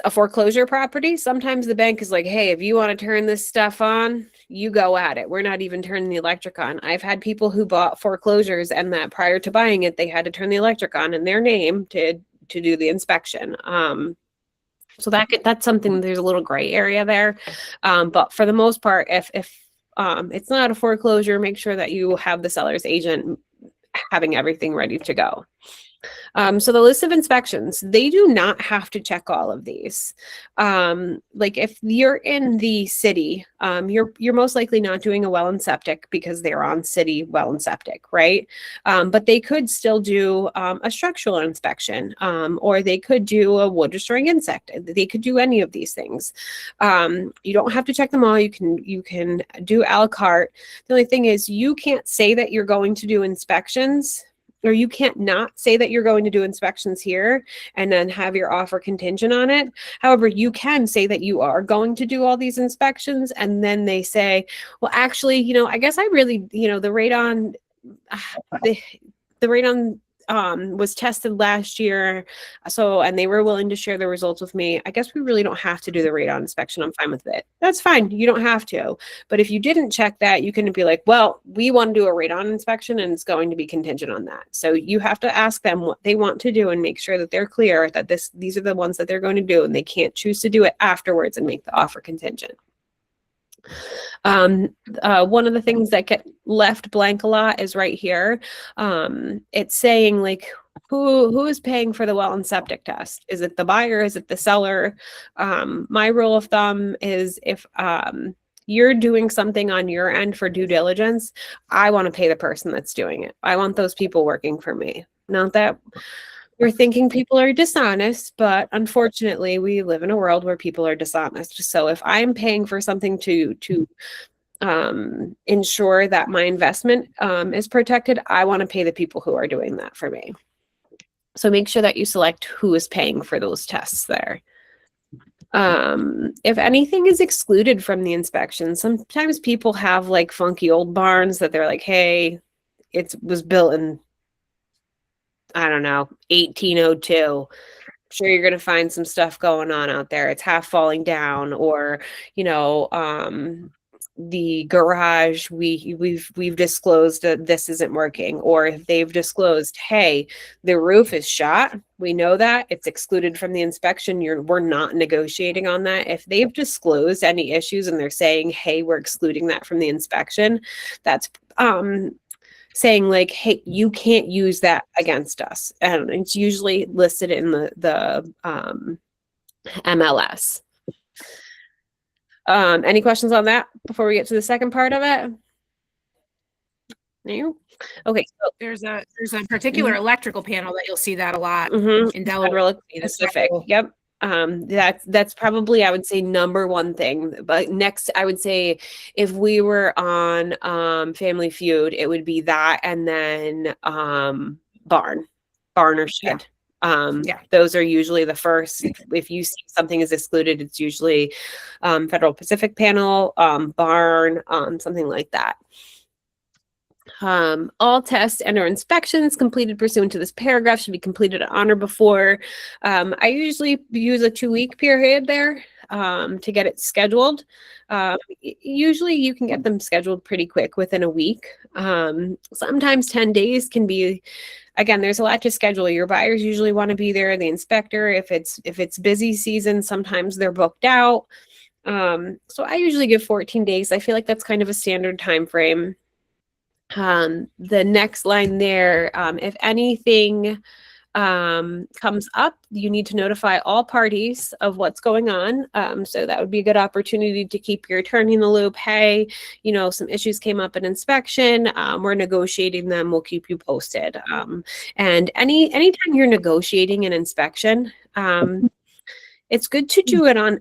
foreclosure property. Sometimes the bank is like, hey, if you want to turn this stuff on, you go at it. We're not even turning the electric on. I've had people who bought foreclosures and that prior to buying it, they had to turn the electric on in their name to do the inspection. So that's something, there's a little gray area there. But for the most part, if it's not a foreclosure, make sure that you have the seller's agent having everything ready to go. So the list of inspections, they do not have to check all of these. Like if you're in the city, you're most likely not doing a well and septic because they're on city well and septic, right? But they could still do a structural inspection, or they could do a wood destroying insect. They could do any of these things. You don't have to check them all. You can do a la carte. The only thing is you can't say that you're going to do inspections or you can't not say that you're going to do inspections here and then have your offer contingent on it. However, you can say that you are going to do all these inspections, and then they say, well, actually, I guess I really, the radon, the, the radon was tested last year. So, and they were willing to share the results with me. I guess we really don't have to do the radon inspection. I'm fine with it. That's fine. You don't have to. But if you didn't check that, you can be like, well, we want to do a radon inspection and it's going to be contingent on that. So you have to ask them what they want to do and make sure that they're clear that these are the ones that they're going to do, and they can't choose to do it afterwards and make the offer contingent. One of the things that get left blank a lot is right here. It's saying like, who is paying for the well and septic test? Is it the buyer? Is it the seller? My rule of thumb is if you're doing something on your end for due diligence, I want to pay the person that's doing it. I want those people working for me. Not that we're thinking people are dishonest, but unfortunately, we live in a world where people are dishonest. So if I'm paying for something to ensure that my investment is protected, I want to pay the people who are doing that for me. So make sure that you select who is paying for those tests there. If anything is excluded from the inspection, sometimes people have like funky old barns that they're like, hey, it was built in, I don't know, 1802. I'm sure you're going to find some stuff going on out there. It's half falling down, or, the garage, we've disclosed that this isn't working, or if they've disclosed, hey, the roof is shot, we know that it's excluded from the inspection, we're not negotiating on that. If they've disclosed any issues and they're saying, hey, we're excluding that from the inspection, that's saying like, hey, you can't use that against us, and it's usually listed in the MLS. Any questions on that before we get to the second part of it? No? Okay. So There's a particular electrical panel that you'll see that a lot in Delaware. Federal Pacific. Yep. That's probably, I would say, number one thing. But next, I would say if we were on Family Feud, it would be that, and then barn or shed. Those are usually the first. If you see something is excluded, it's usually Federal Pacific panel, barn, something like that. All tests and/or inspections completed pursuant to this paragraph should be completed on or before. I usually use a 2-week period there to get it scheduled. Usually you can get them scheduled pretty quick within a week. Sometimes 10 days can be, again, there's a lot to schedule. Your buyers usually want to be there. The inspector, if it's busy season, sometimes they're booked out. So I usually give 14 days. I feel like that's kind of a standard time frame. The next line there, if anything comes up, you need to notify all parties of what's going on. So that would be a good opportunity to keep your attorney in the loop. Hey, some issues came up in inspection. We're negotiating them. We'll keep you posted. And anytime you're negotiating an inspection, it's good to do it on,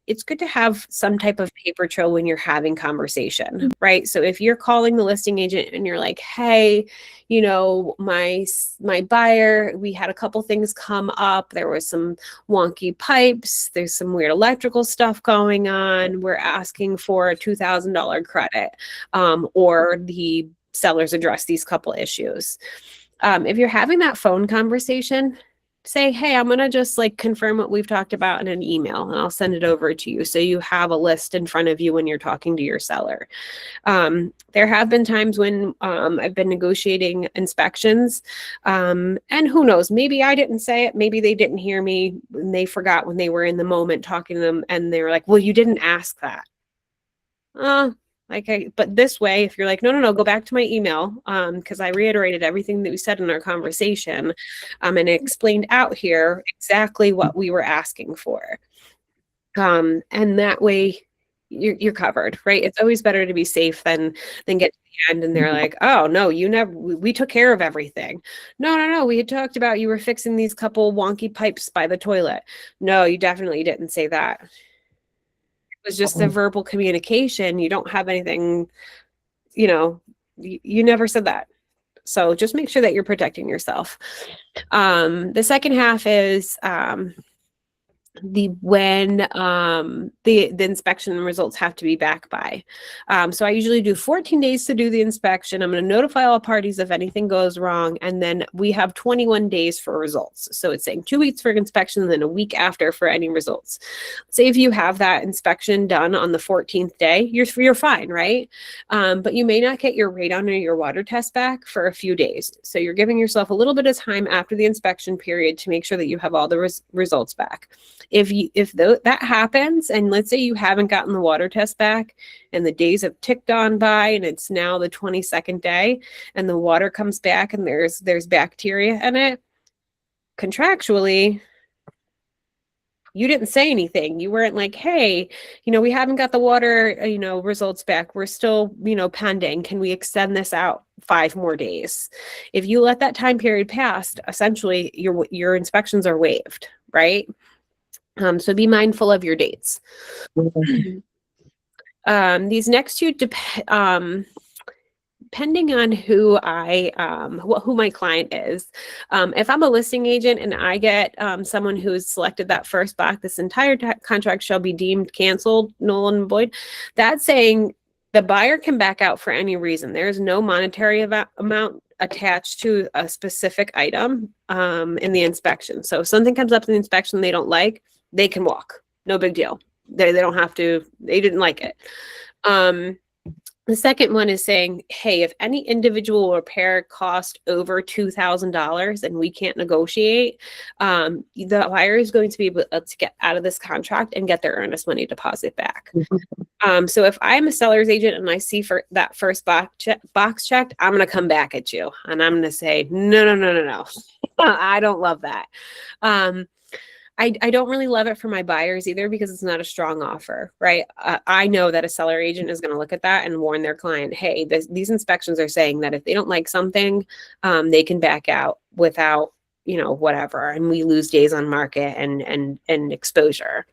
it's good to have some type of paper trail when you're having conversation, right? So if you're calling the listing agent and you're like, hey, my buyer, we had a couple things come up. There was some wonky pipes. There's some weird electrical stuff going on. We're asking for a $2,000 credit, or the sellers address these couple issues. If you're having that phone conversation, say, hey, I'm going to just confirm what we've talked about in an email, and I'll send it over to you so you have a list in front of you when you're talking to your seller. There have been times when I've been negotiating inspections, and who knows, maybe I didn't say it, maybe they didn't hear me, and they forgot when they were in the moment talking to them, and they were like, well, you didn't ask that. But this way, if you're like, no, go back to my email, because I reiterated everything that we said in our conversation, and it explained out here exactly what we were asking for. And that way you're covered, right? It's always better to be safe than get to the end and they're like, oh no, we took care of everything. No, we had talked about you were fixing these couple wonky pipes by the toilet. No, you definitely didn't say that. Was just a verbal communication. You don't have anything, you never said that. So just make sure that you're protecting yourself. The second half is when the inspection results have to be back by. So I usually do 14 days to do the inspection. I'm going to notify all parties if anything goes wrong, and then we have 21 days for results. So it's saying 2 weeks for inspection and then a week after for any results. Say if you have that inspection done on the 14th day, you're fine, right? But you may not get your radon or your water test back for a few days. So you're giving yourself a little bit of time after the inspection period to make sure that you have all the results back. If that happens, and let's say you haven't gotten the water test back and the days have ticked on by and it's now the 22nd day and the water comes back and there's bacteria in it, contractually, you didn't say anything. You weren't like, hey, we haven't got the water, results back. We're still, pending. Can we extend this out 5 more days? If you let that time period pass, essentially your inspections are waived, right? So be mindful of your dates. These next two, depending on who my client is. If I'm a listing agent and I get someone who's selected that first box, this entire contract shall be deemed canceled, null and void. That's saying the buyer can back out for any reason. There's no monetary amount attached to a specific item in the inspection. So if something comes up in the inspection they don't like, they can walk. No big deal. They don't have to, they didn't like it. The second one is saying, hey, if any individual repair cost over $2,000 and we can't negotiate, the buyer is going to be able to get out of this contract and get their earnest money deposit back. So if I'm a seller's agent and I see for that first box checked, I'm going to come back at you and I'm going to say, no. I don't love that. I don't really love it for my buyers either because it's not a strong offer, right? I know that a seller agent is going to look at that and warn their client, hey, these inspections are saying that if they don't like something, they can back out without, whatever, and we lose days on market and exposure.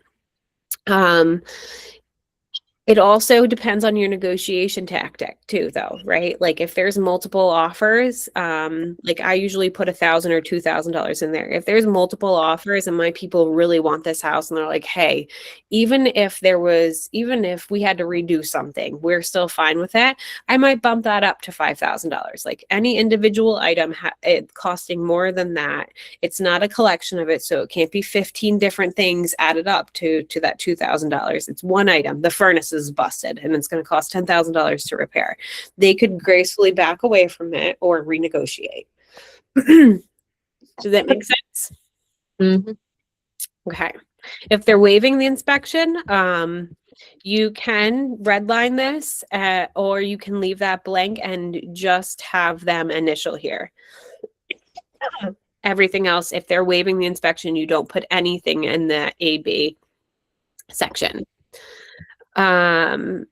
It also depends on your negotiation tactic too, though, right? Like if there's multiple offers, like I usually put $1,000 or $2,000 in there. If there's multiple offers and my people really want this house and they're like, hey, even if we had to redo something, we're still fine with that, I might bump that up to $5,000. Like any individual item it costing more than that, it's not a collection of it, so it can't be 15 different things added up to that $2,000. It's one item. The furnace is busted and it's going to cost $10,000 to repair. They could gracefully back away from it or renegotiate. Does that make sense? Mm-hmm. Okay. If they're waiving the inspection, you can redline this or you can leave that blank and just have them initial here. Everything else, if they're waiving the inspection, you don't put anything in the AB section. And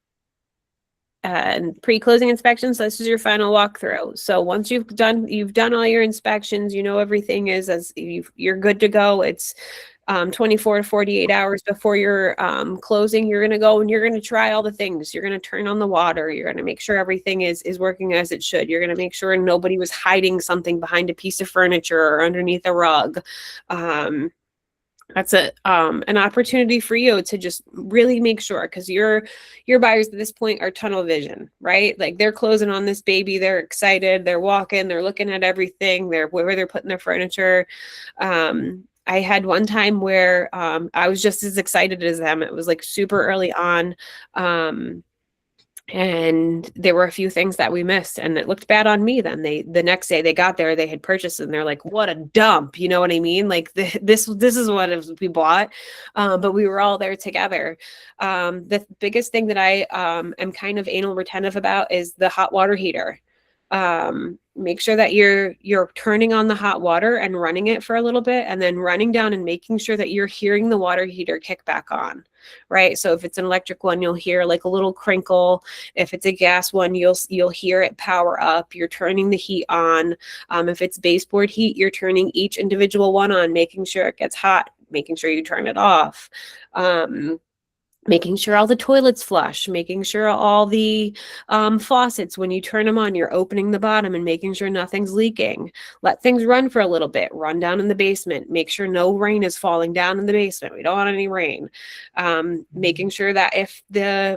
pre-closing inspections, this is your final walkthrough. So once you've done all your inspections, everything is you're good to go. It's 24 to 48 hours before your closing. You're going to go and you're going to try all the things. You're going to turn on the water. You're going to make sure everything is working as it should. You're going to make sure nobody was hiding something behind a piece of furniture or underneath a rug. That's an opportunity for you to just really make sure, because your buyers at this point are tunnel vision, right? Like they're closing on this baby, they're excited, they're walking, they're looking at everything, where they're putting their furniture. I had one time where I was just as excited as them. It was like super early on. And there were a few things that we missed and it looked bad on me. Then the next day they got there, they had purchased and they're like, what a dump. You know what I mean? Like this is what we bought. But we were all there together. The biggest thing that I am kind of anal retentive about is the hot water heater. Make sure that you're turning on the hot water and running it for a little bit and then running down and making sure that you're hearing the water heater kick back on, right? So if it's an electric one, you'll hear like a little crinkle. If it's a gas one, you'll hear it power up. You're turning the heat on. If it's baseboard heat, you're turning each individual one on, making sure it gets hot, making sure you turn it off. making sure all the toilets flush, making sure all the faucets, when you turn them on, you're opening the bottom and making sure nothing's leaking. Let things run for a little bit, run down in the basement, make sure no rain is falling down in the basement. We don't want any rain. Making sure that if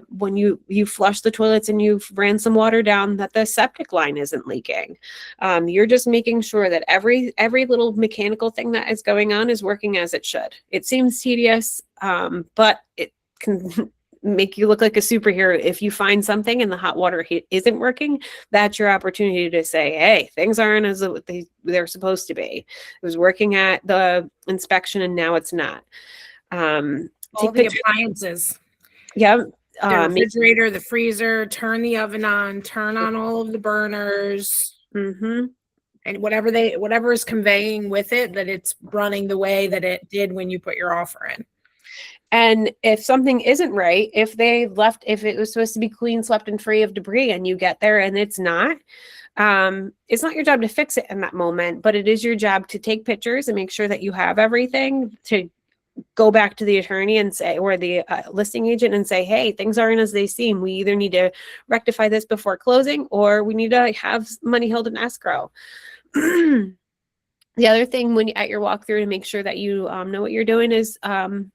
when you flush the toilets and you've ran some water down, that the septic line isn't leaking. You're just making sure that every little mechanical thing that is going on is working as it should. It seems tedious, but it can make you look like a superhero. If you find something and the hot water heat isn't working, that's your opportunity to say, hey, things aren't as they're supposed to be. It was working at the inspection and now it's not. All the appliances. Yeah. The refrigerator, the freezer, turn the oven on, turn on all of the burners. Mm-hmm. And whatever is conveying with it, that it's running the way that it did when you put your offer in. And if something isn't right, if it was supposed to be clean, swept, and free of debris, and you get there and it's not your job to fix it in that moment, but it is your job to take pictures and make sure that you have everything, to go back to the attorney and say, or the listing agent, and say, hey, things aren't as they seem. We either need to rectify this before closing, or we need to have money held in escrow. The other thing at your walkthrough to make sure that you know what you're doing is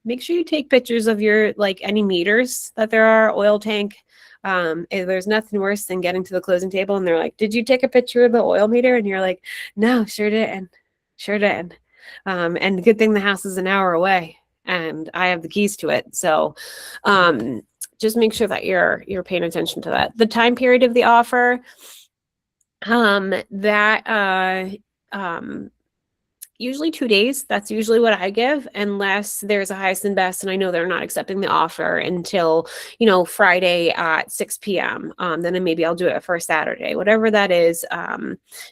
make sure you take pictures of your, like, any meters that there are, oil tank. There's nothing worse than getting to the closing table and they're like, did you take a picture of the oil meter? And you're like, no, sure didn't. And good thing the house is an hour away and I have the keys to it. So just make sure that you're paying attention to that. The time period of the offer, usually 2 days. That's usually what I give, unless there's a highest and best, and I know they're not accepting the offer until, Friday at 6 p.m. Then maybe I'll do it for Saturday, whatever that is.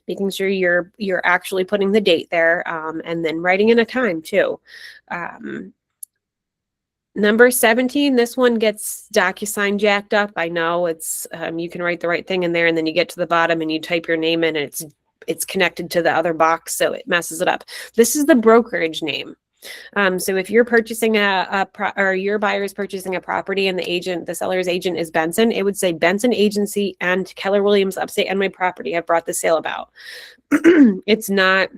Making sure you're actually putting the date there, and then writing in a time too. Number 17, this one gets DocuSign jacked up. I know it's you can write the right thing in there, and then you get to the bottom and you type your name in, and it's connected to the other box, so it messes it up. This is the brokerage name. So if you're purchasing or your buyer is purchasing a property and the seller's agent is Benson, it would say Benson Agency and Keller Williams Upstate and my property have brought the sale about. It's not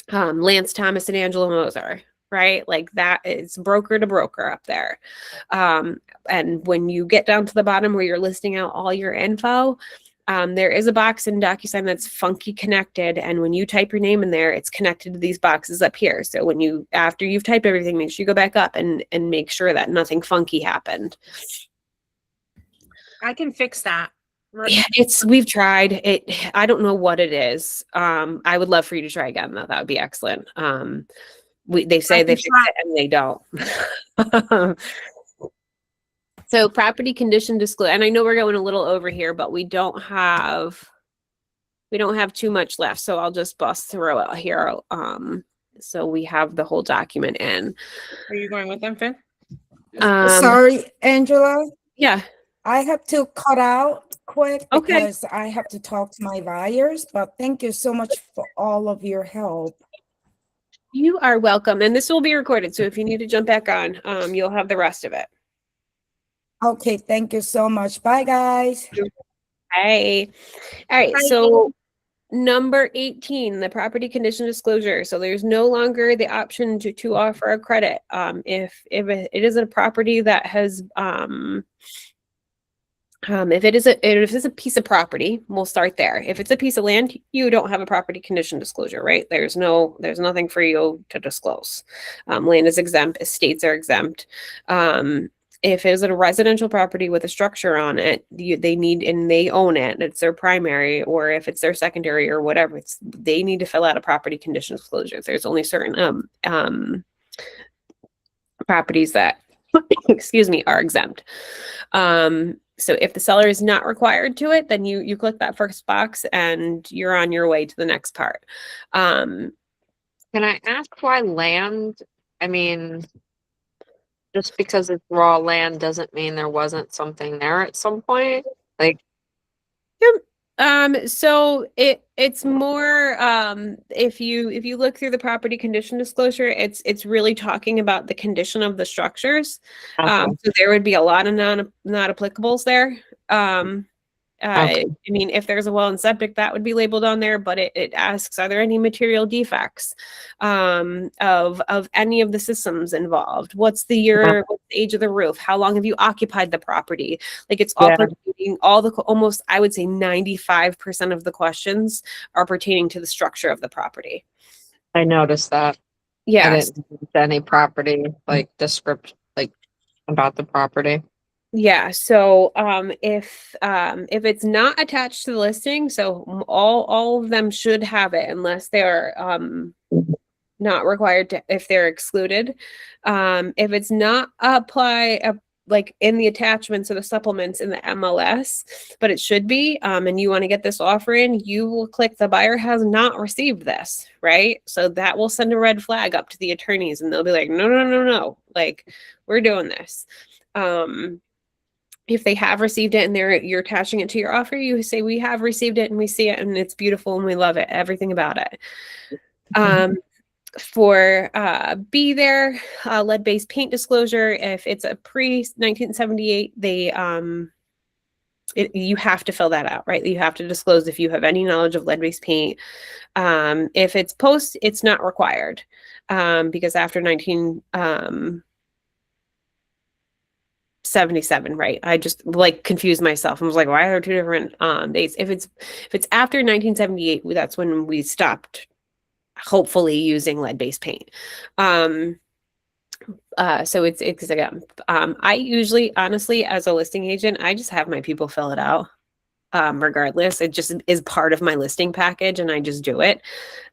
Lance Thomas and Angela Moser, right? Like that, it's broker to broker up there. And when you get down to the bottom where you're listing out all your info, there is a box in DocuSign that's funky connected. And when you type your name in there, it's connected to these boxes up here. So after you've typed everything, make sure you go back up and make sure that nothing funky happened. I can fix that. Yeah, we've tried it. I don't know what it is. I would love for you to try again though. That would be excellent. They say they fix it and they don't. So property condition disclosure, and I know we're going a little over here, but we don't have too much left. So I'll just bust through it here. So we have the whole document in. Are you going with them, Finn? Sorry, Angela. Yeah. I have to cut out quick Okay. because I have to talk to my buyers, but thank you so much for all of your help. You are welcome. And this will be recorded. So if you need to jump back on, you'll have the rest of it. Okay, thank you so much. Bye, guys. Hey. All right. Bye. So number 18, the property condition disclosure. So there's no longer the option to offer a credit. If it is a property that has if it's a piece of property, we'll start there. If it's a piece of land, you don't have a property condition disclosure, right? There's nothing for you to disclose. Land is exempt, estates are exempt. If it's a residential property with a structure on it, they need, and they own it, it's their primary, or if it's their secondary or whatever, they need to fill out a property condition disclosure. There's only certain properties that, excuse me, are exempt. So if the seller is not required to it, then you click that first box and you're on your way to the next part. Can I ask why land? I mean, just because it's raw land doesn't mean there wasn't something there at some point. Like, So it's more if you look through the property condition disclosure, it's really talking about the condition of the structures. Okay. So there would be a lot of not applicables there. Okay. I mean, if there's a well and septic, that would be labeled on there, but it asks, are there any material defects of any of the systems involved? What's the year, what's the age of the roof? How long have you occupied the property? Like it's all Yeah. pertaining, all the almost, I would say 95% of the questions are pertaining to the structure of the property. I noticed that. I Yes. didn't use any property like description like about the property. Yeah, so if it's not attached to the listing, so all of them should have it unless they're not required to if they're excluded. If it's not like in the attachments or the supplements in the MLS, but it should be, and you want to get this offer in, you will click the buyer has not received this, right? So that will send a red flag up to the attorneys and they'll be like, no, no, no, no, like we're doing this. If they have received it and you're attaching it to your offer, you say we have received it and we see it and it's beautiful and we love it, everything about it. For B there, lead-based paint disclosure, if it's a pre-1978, you have to fill that out, right? You have to disclose if you have any knowledge of lead-based paint. If it's post, it's not required because after 1977, right? I just like confused myself. I was like, why are there two different dates? If it's after 1978, that's when we stopped hopefully using lead-based paint. So it's again, I usually, honestly, as a listing agent, I just have my people fill it out. Regardless, it just is part of my listing package and I just do it.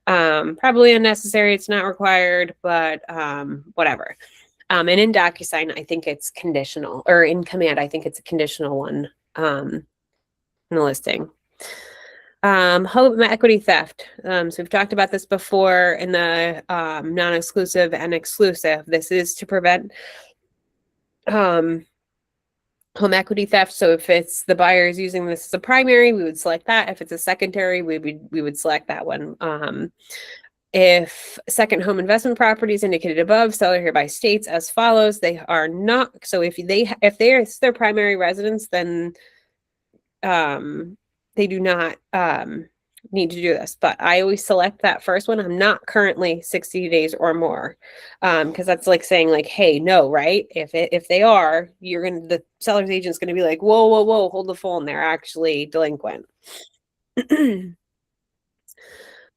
Probably unnecessary. It's not required, but whatever. And in DocuSign, I think it's conditional, or in Command, I think it's a conditional one in the listing. Home equity theft. So we've talked about this before in the non-exclusive and exclusive. This is to prevent home equity theft. So if it's the buyer is using this as a primary, we would select that. If it's a secondary, we would select that one. If second home investment property is indicated above, seller hereby states as follows. They are not. So if it's their primary residence, then they do not need to do this, but I always select that first one. I'm not currently 60 days or more, because that's like saying like, hey, no, right? If they are, the seller's agent's gonna be like, whoa, whoa, whoa, hold the phone. They're actually delinquent.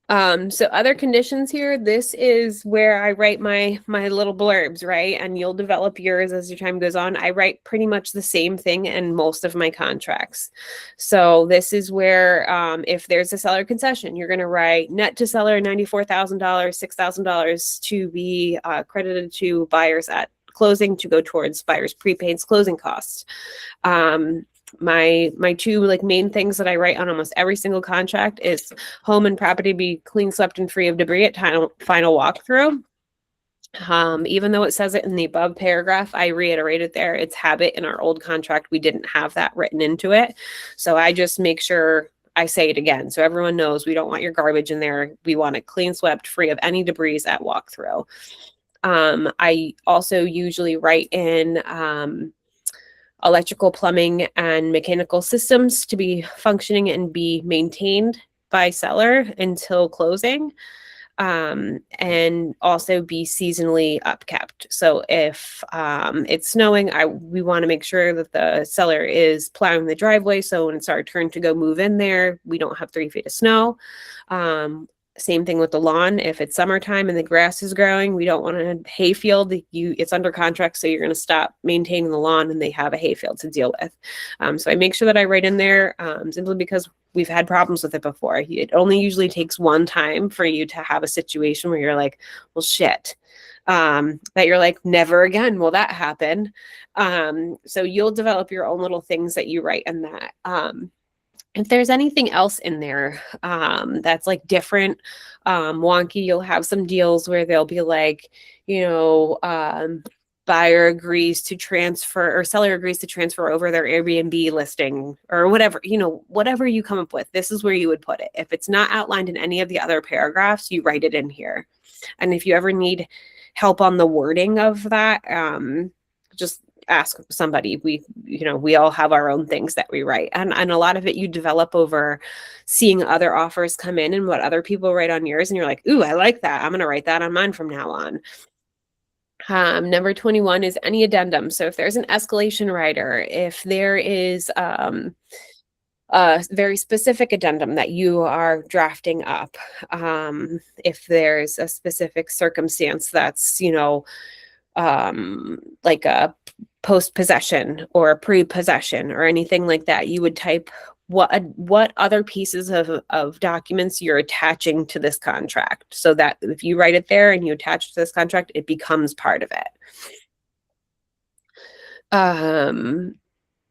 So other conditions here, this is where I write my little blurbs, right? And you'll develop yours as your time goes on. I write pretty much the same thing in most of my contracts. So this is where if there's a seller concession, you're going to write net to seller $94,000, $6,000 to be credited to buyers at closing to go towards buyers' prepaids closing costs. My two like main things that I write on almost every single contract is home and property be clean, swept, and free of debris at final walkthrough. Even though it says it in the above paragraph, I reiterate it there. It's habit in our old contract. We didn't have that written into it. So I just make sure I say it again. So everyone knows we don't want your garbage in there. We want it clean, swept, free of any debris at walkthrough. I also usually write in electrical, plumbing, and mechanical systems to be functioning and be maintained by seller until closing, and also be seasonally upkept. So if it's snowing, we want to make sure that the seller is plowing the driveway. So when it's our turn to go move in there, we don't have 3 feet of snow. Same thing with the lawn. If it's summertime and the grass is growing, we don't want a hayfield. It's under contract, so you're going to stop maintaining the lawn and they have a hayfield to deal with. So I make sure that I write in there simply because we've had problems with it before. It only usually takes one time for you to have a situation where you're like, well, shit. That you're like, never again will that happen. So you'll develop your own little things that you write in that. If there's anything else in there that's like different, wonky, you'll have some deals where they'll be like, buyer agrees to transfer or seller agrees to transfer over their Airbnb listing or whatever, whatever you come up with, this is where you would put it. If it's not outlined in any of the other paragraphs, you write it in here. And if you ever need help on the wording of that, just ask somebody. We all have our own things that we write, and a lot of it you develop over seeing other offers come in and what other people write on yours, and you're like, ooh, I like that, I'm going to write that on mine from now on. Number 21 is any addendum. So if there's an escalation rider, if there is a very specific addendum that you are drafting up, if there's a specific circumstance that's, like a post-possession or a pre-possession or anything like that, you would type what other pieces of documents you're attaching to this contract, so that if you write it there and you attach it to this contract, it becomes part of it.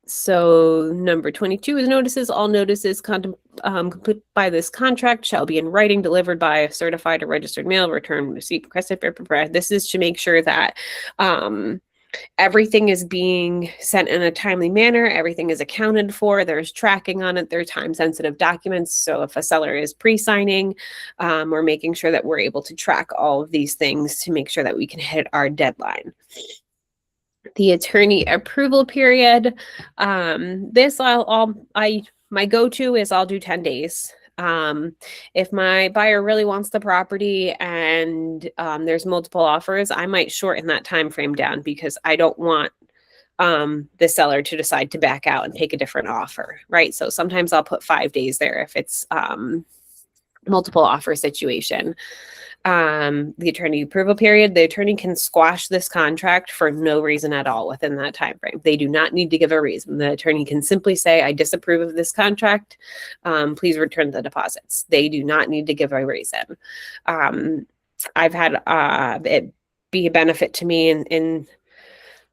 So number 22 is notices. All notices complete by this contract shall be in writing, delivered by a certified or registered mail, return receipt requested. This is to make sure that everything is being sent in a timely manner. Everything is accounted for. There's tracking on it. They're time-sensitive documents. So if a seller is pre-signing, we're making sure that we're able to track all of these things to make sure that we can hit our deadline. The attorney approval period. This my go-to is I'll do 10 days. If my buyer really wants the property and there's multiple offers, I might shorten that time frame down because I don't want the seller to decide to back out and take a different offer, right? So sometimes I'll put 5 days there if it's multiple offer situation. The attorney approval period, the attorney can squash this contract for no reason at all within that time frame. They do not need to give a reason. The attorney can simply say, I disapprove of this contract. Please return the deposits. They do not need to give a reason. I've had it be a benefit to me in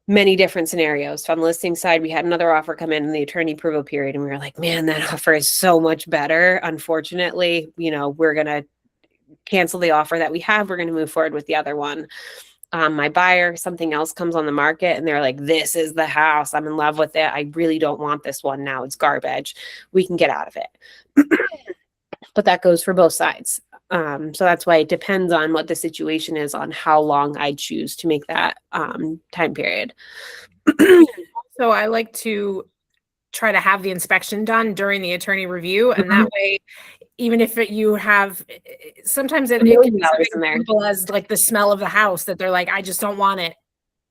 many different scenarios. So on the listing side, we had another offer come in the attorney approval period, and we were like, man, that offer is so much better. Unfortunately, we're going to cancel the offer that we have. We're going to move forward with the other one. My buyer, something else comes on the market and they're like, this is the house. I'm in love with it. I really don't want this one now. It's garbage. We can get out of it. But that goes for both sides. So that's why it depends on what the situation is on how long I choose to make that time period. So I like to try to have the inspection done during the attorney review. And that way, even if you have, sometimes it can be as simple as like the smell of the house that they're like, I just don't want it.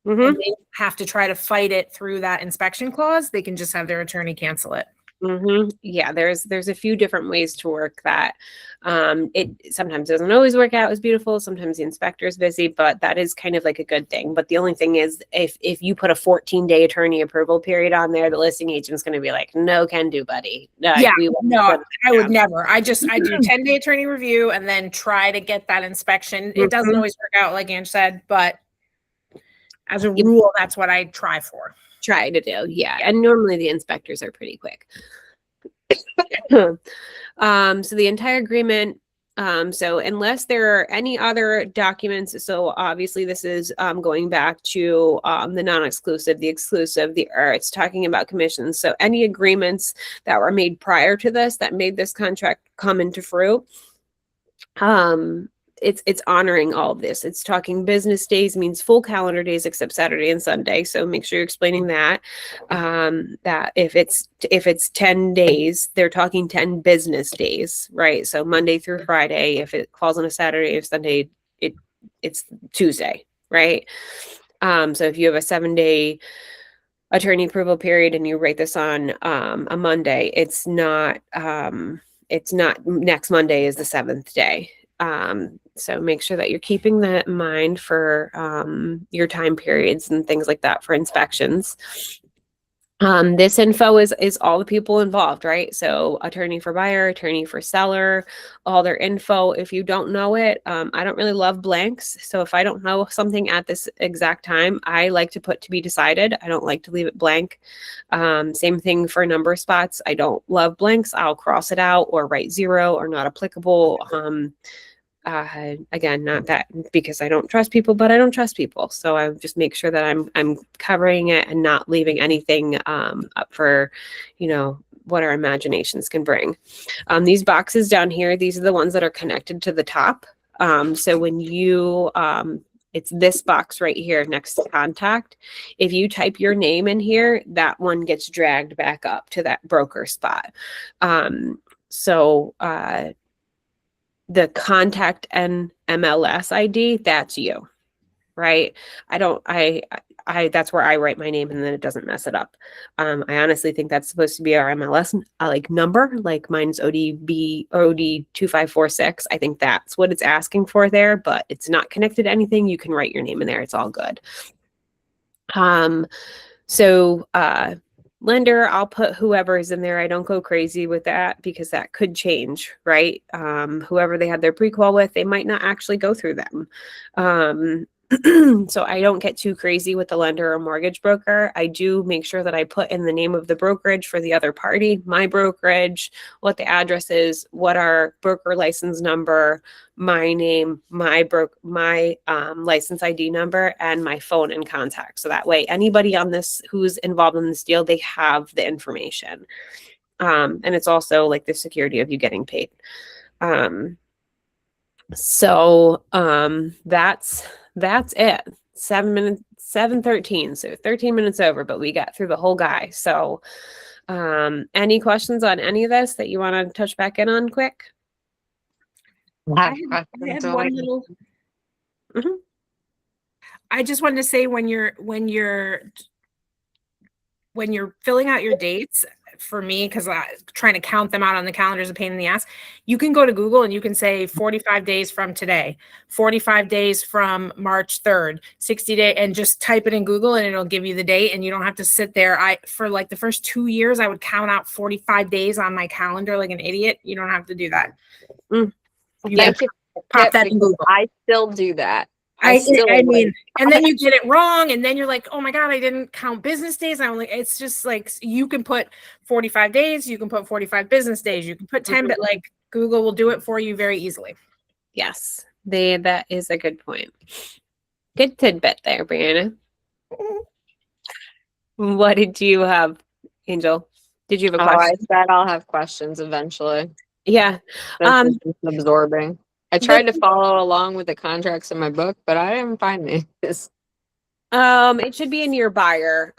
And they have to try to fight it through that inspection clause. They can just have their attorney cancel it. Yeah, there's a few different ways to work that. It sometimes doesn't always work out as beautiful. Sometimes the inspector's busy, but that is kind of like a good thing. But the only thing is, if you put a 14-day attorney approval period on there, the listing agent's going to be like, no can do, buddy. I would never. I do 10-day attorney review and then try to get that inspection. It doesn't always work out, like Ange said, but as a rule, that's what I try for. Try to do, yeah. And normally the inspectors are pretty quick. So the entire agreement, so unless there are any other documents, so obviously this is going back to the non-exclusive, the exclusive, it's talking about commissions. So any agreements that were made prior to this that made this contract come into fruit, it's honoring all of this. It's talking business days means full calendar days except Saturday and Sunday. So make sure you're explaining that. That if it's 10 days, they're talking 10 business days, right? So Monday through Friday. If it falls on a Saturday or Sunday, it's Tuesday, right? So if you have a 7-day attorney approval period and you write this on a Monday, it's not next Monday is the 7th day. So make sure that you're keeping that in mind for your time periods and things like that for inspections. This info is all the people involved, right? So attorney for buyer, attorney for seller, all their info. If you don't know it, I don't really love blanks. So if I don't know something at this exact time, I like to put to be decided. I don't like to leave it blank. Same thing for number spots. I don't love blanks. I'll cross it out or write 0 or not applicable. again, not that because I don't trust people, but I don't trust people. So I just make sure that I'm covering it and not leaving anything up for, what our imaginations can bring. These boxes down here, these are the ones that are connected to the top. So when you, it's this box right here next to contact. If you type your name in here, that one gets dragged back up to that broker spot. So the contact and MLS ID, that's you, right? That's where I write my name and then it doesn't mess it up. I honestly think that's supposed to be our MLS like number, like mine's OD2546. I think that's what it's asking for there, but it's not connected to anything. You can write your name in there. It's all good. So lender, I'll put whoever is in there. I don't go crazy with that because that could change, right? Whoever they had their pre-qual with, they might not actually go through them. So I don't get too crazy with the lender or mortgage broker. I do make sure that I put in the name of the brokerage for the other party, my brokerage, what the address is, what our broker license number, my name, my license ID number, and my phone and contact. So that way anybody on this who's involved in this deal, they have the information. And it's also like the security of you getting paid. So that's it. 7:13. So 13 minutes over, but we got through the whole guy. So any questions on any of this that you want to touch back in on quick? I had one little. Mm-hmm. I just wanted to say when you're filling out your dates, for me, because trying to count them out on the calendar is a pain in the ass. You can go to Google and you can say 45 days from today, 45 days from March 3rd, 60 days, and just type it in Google and it'll give you the date and you don't have to sit there. For like the first 2 years, I would count out 45 days on my calendar like an idiot. You don't have to do that. Thank you. Pop that in Google. I still do that. I mean, and then you get it wrong, and then you're like, oh my God, I didn't count business days. It's just like, you can put 45 days, you can put 45 business days, you can put 10, but like Google will do it for you very easily. Yes, that is a good point. Good tidbit there, Brianna. What did you have, Angel? Did you have a question? I said I'll have questions eventually. Yeah. This is absorbing. I tried to follow along with the contracts in my book, but I didn't find these. It should be in your buyer,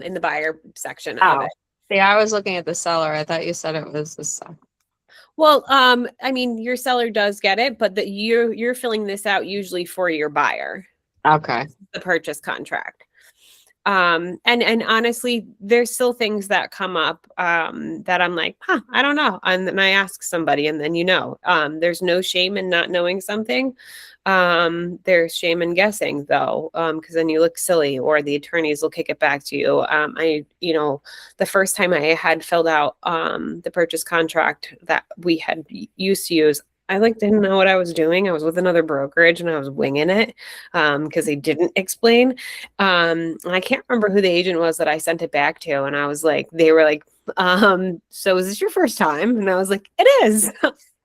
in the buyer section of it. See, I was looking at the seller. I thought you said it was the seller. Well, I mean, your seller does get it, but you're filling this out usually for your buyer. Okay. The purchase contract. And honestly, there's still things that come up that I'm like, I don't know. And then I ask somebody and then there's no shame in not knowing something. There's shame in guessing though, because then you look silly or the attorneys will kick it back to you. The first time I had filled out the purchase contract that we had used to use, I didn't know what I was doing. I was with another brokerage and I was winging it because they didn't explain. And I can't remember who the agent was that I sent it back to. And I was like, they were like, so is this your first time? And I was like, it is.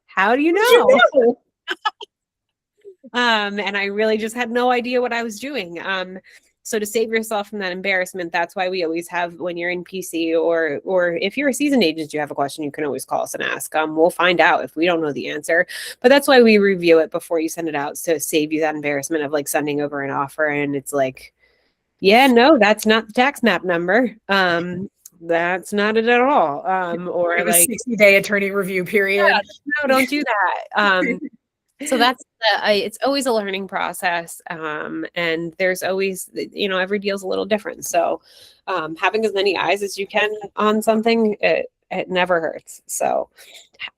How do you know? And I really just had no idea what I was doing. So to save yourself from that embarrassment, that's why we always have, when you're in PC or if you're a seasoned agent, you have a question, you can always call us and ask. We'll find out if we don't know the answer. But that's why we review it before you send it out, to save you that embarrassment of sending over an offer and it's like, yeah, no, that's not the tax map number. That's not it at all. Or like a 60-day attorney review period. Yeah, no, don't do that. So that's it's always a learning process. And there's always, every deal's a little different. So having as many eyes as you can on something, it never hurts. So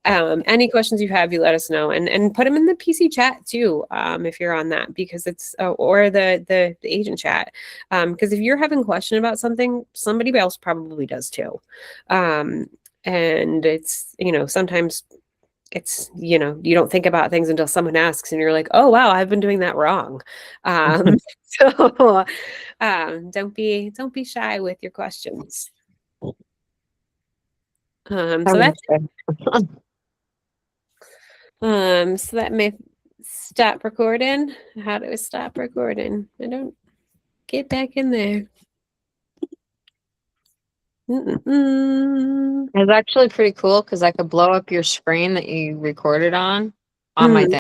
any questions you have, you let us know and put them in the PC chat too. If you're on that, because it's, or the agent chat. Because if you're having a question about something, somebody else probably does too. And it's, sometimes it's, you don't think about things until someone asks and you're like, oh, wow, I've been doing that wrong. So don't be shy with your questions. So that's it. So Stop recording. How do I stop recording? I don't get back in there. Mm-mm-mm. It's actually pretty cool because I could blow up your screen that you recorded on my thing.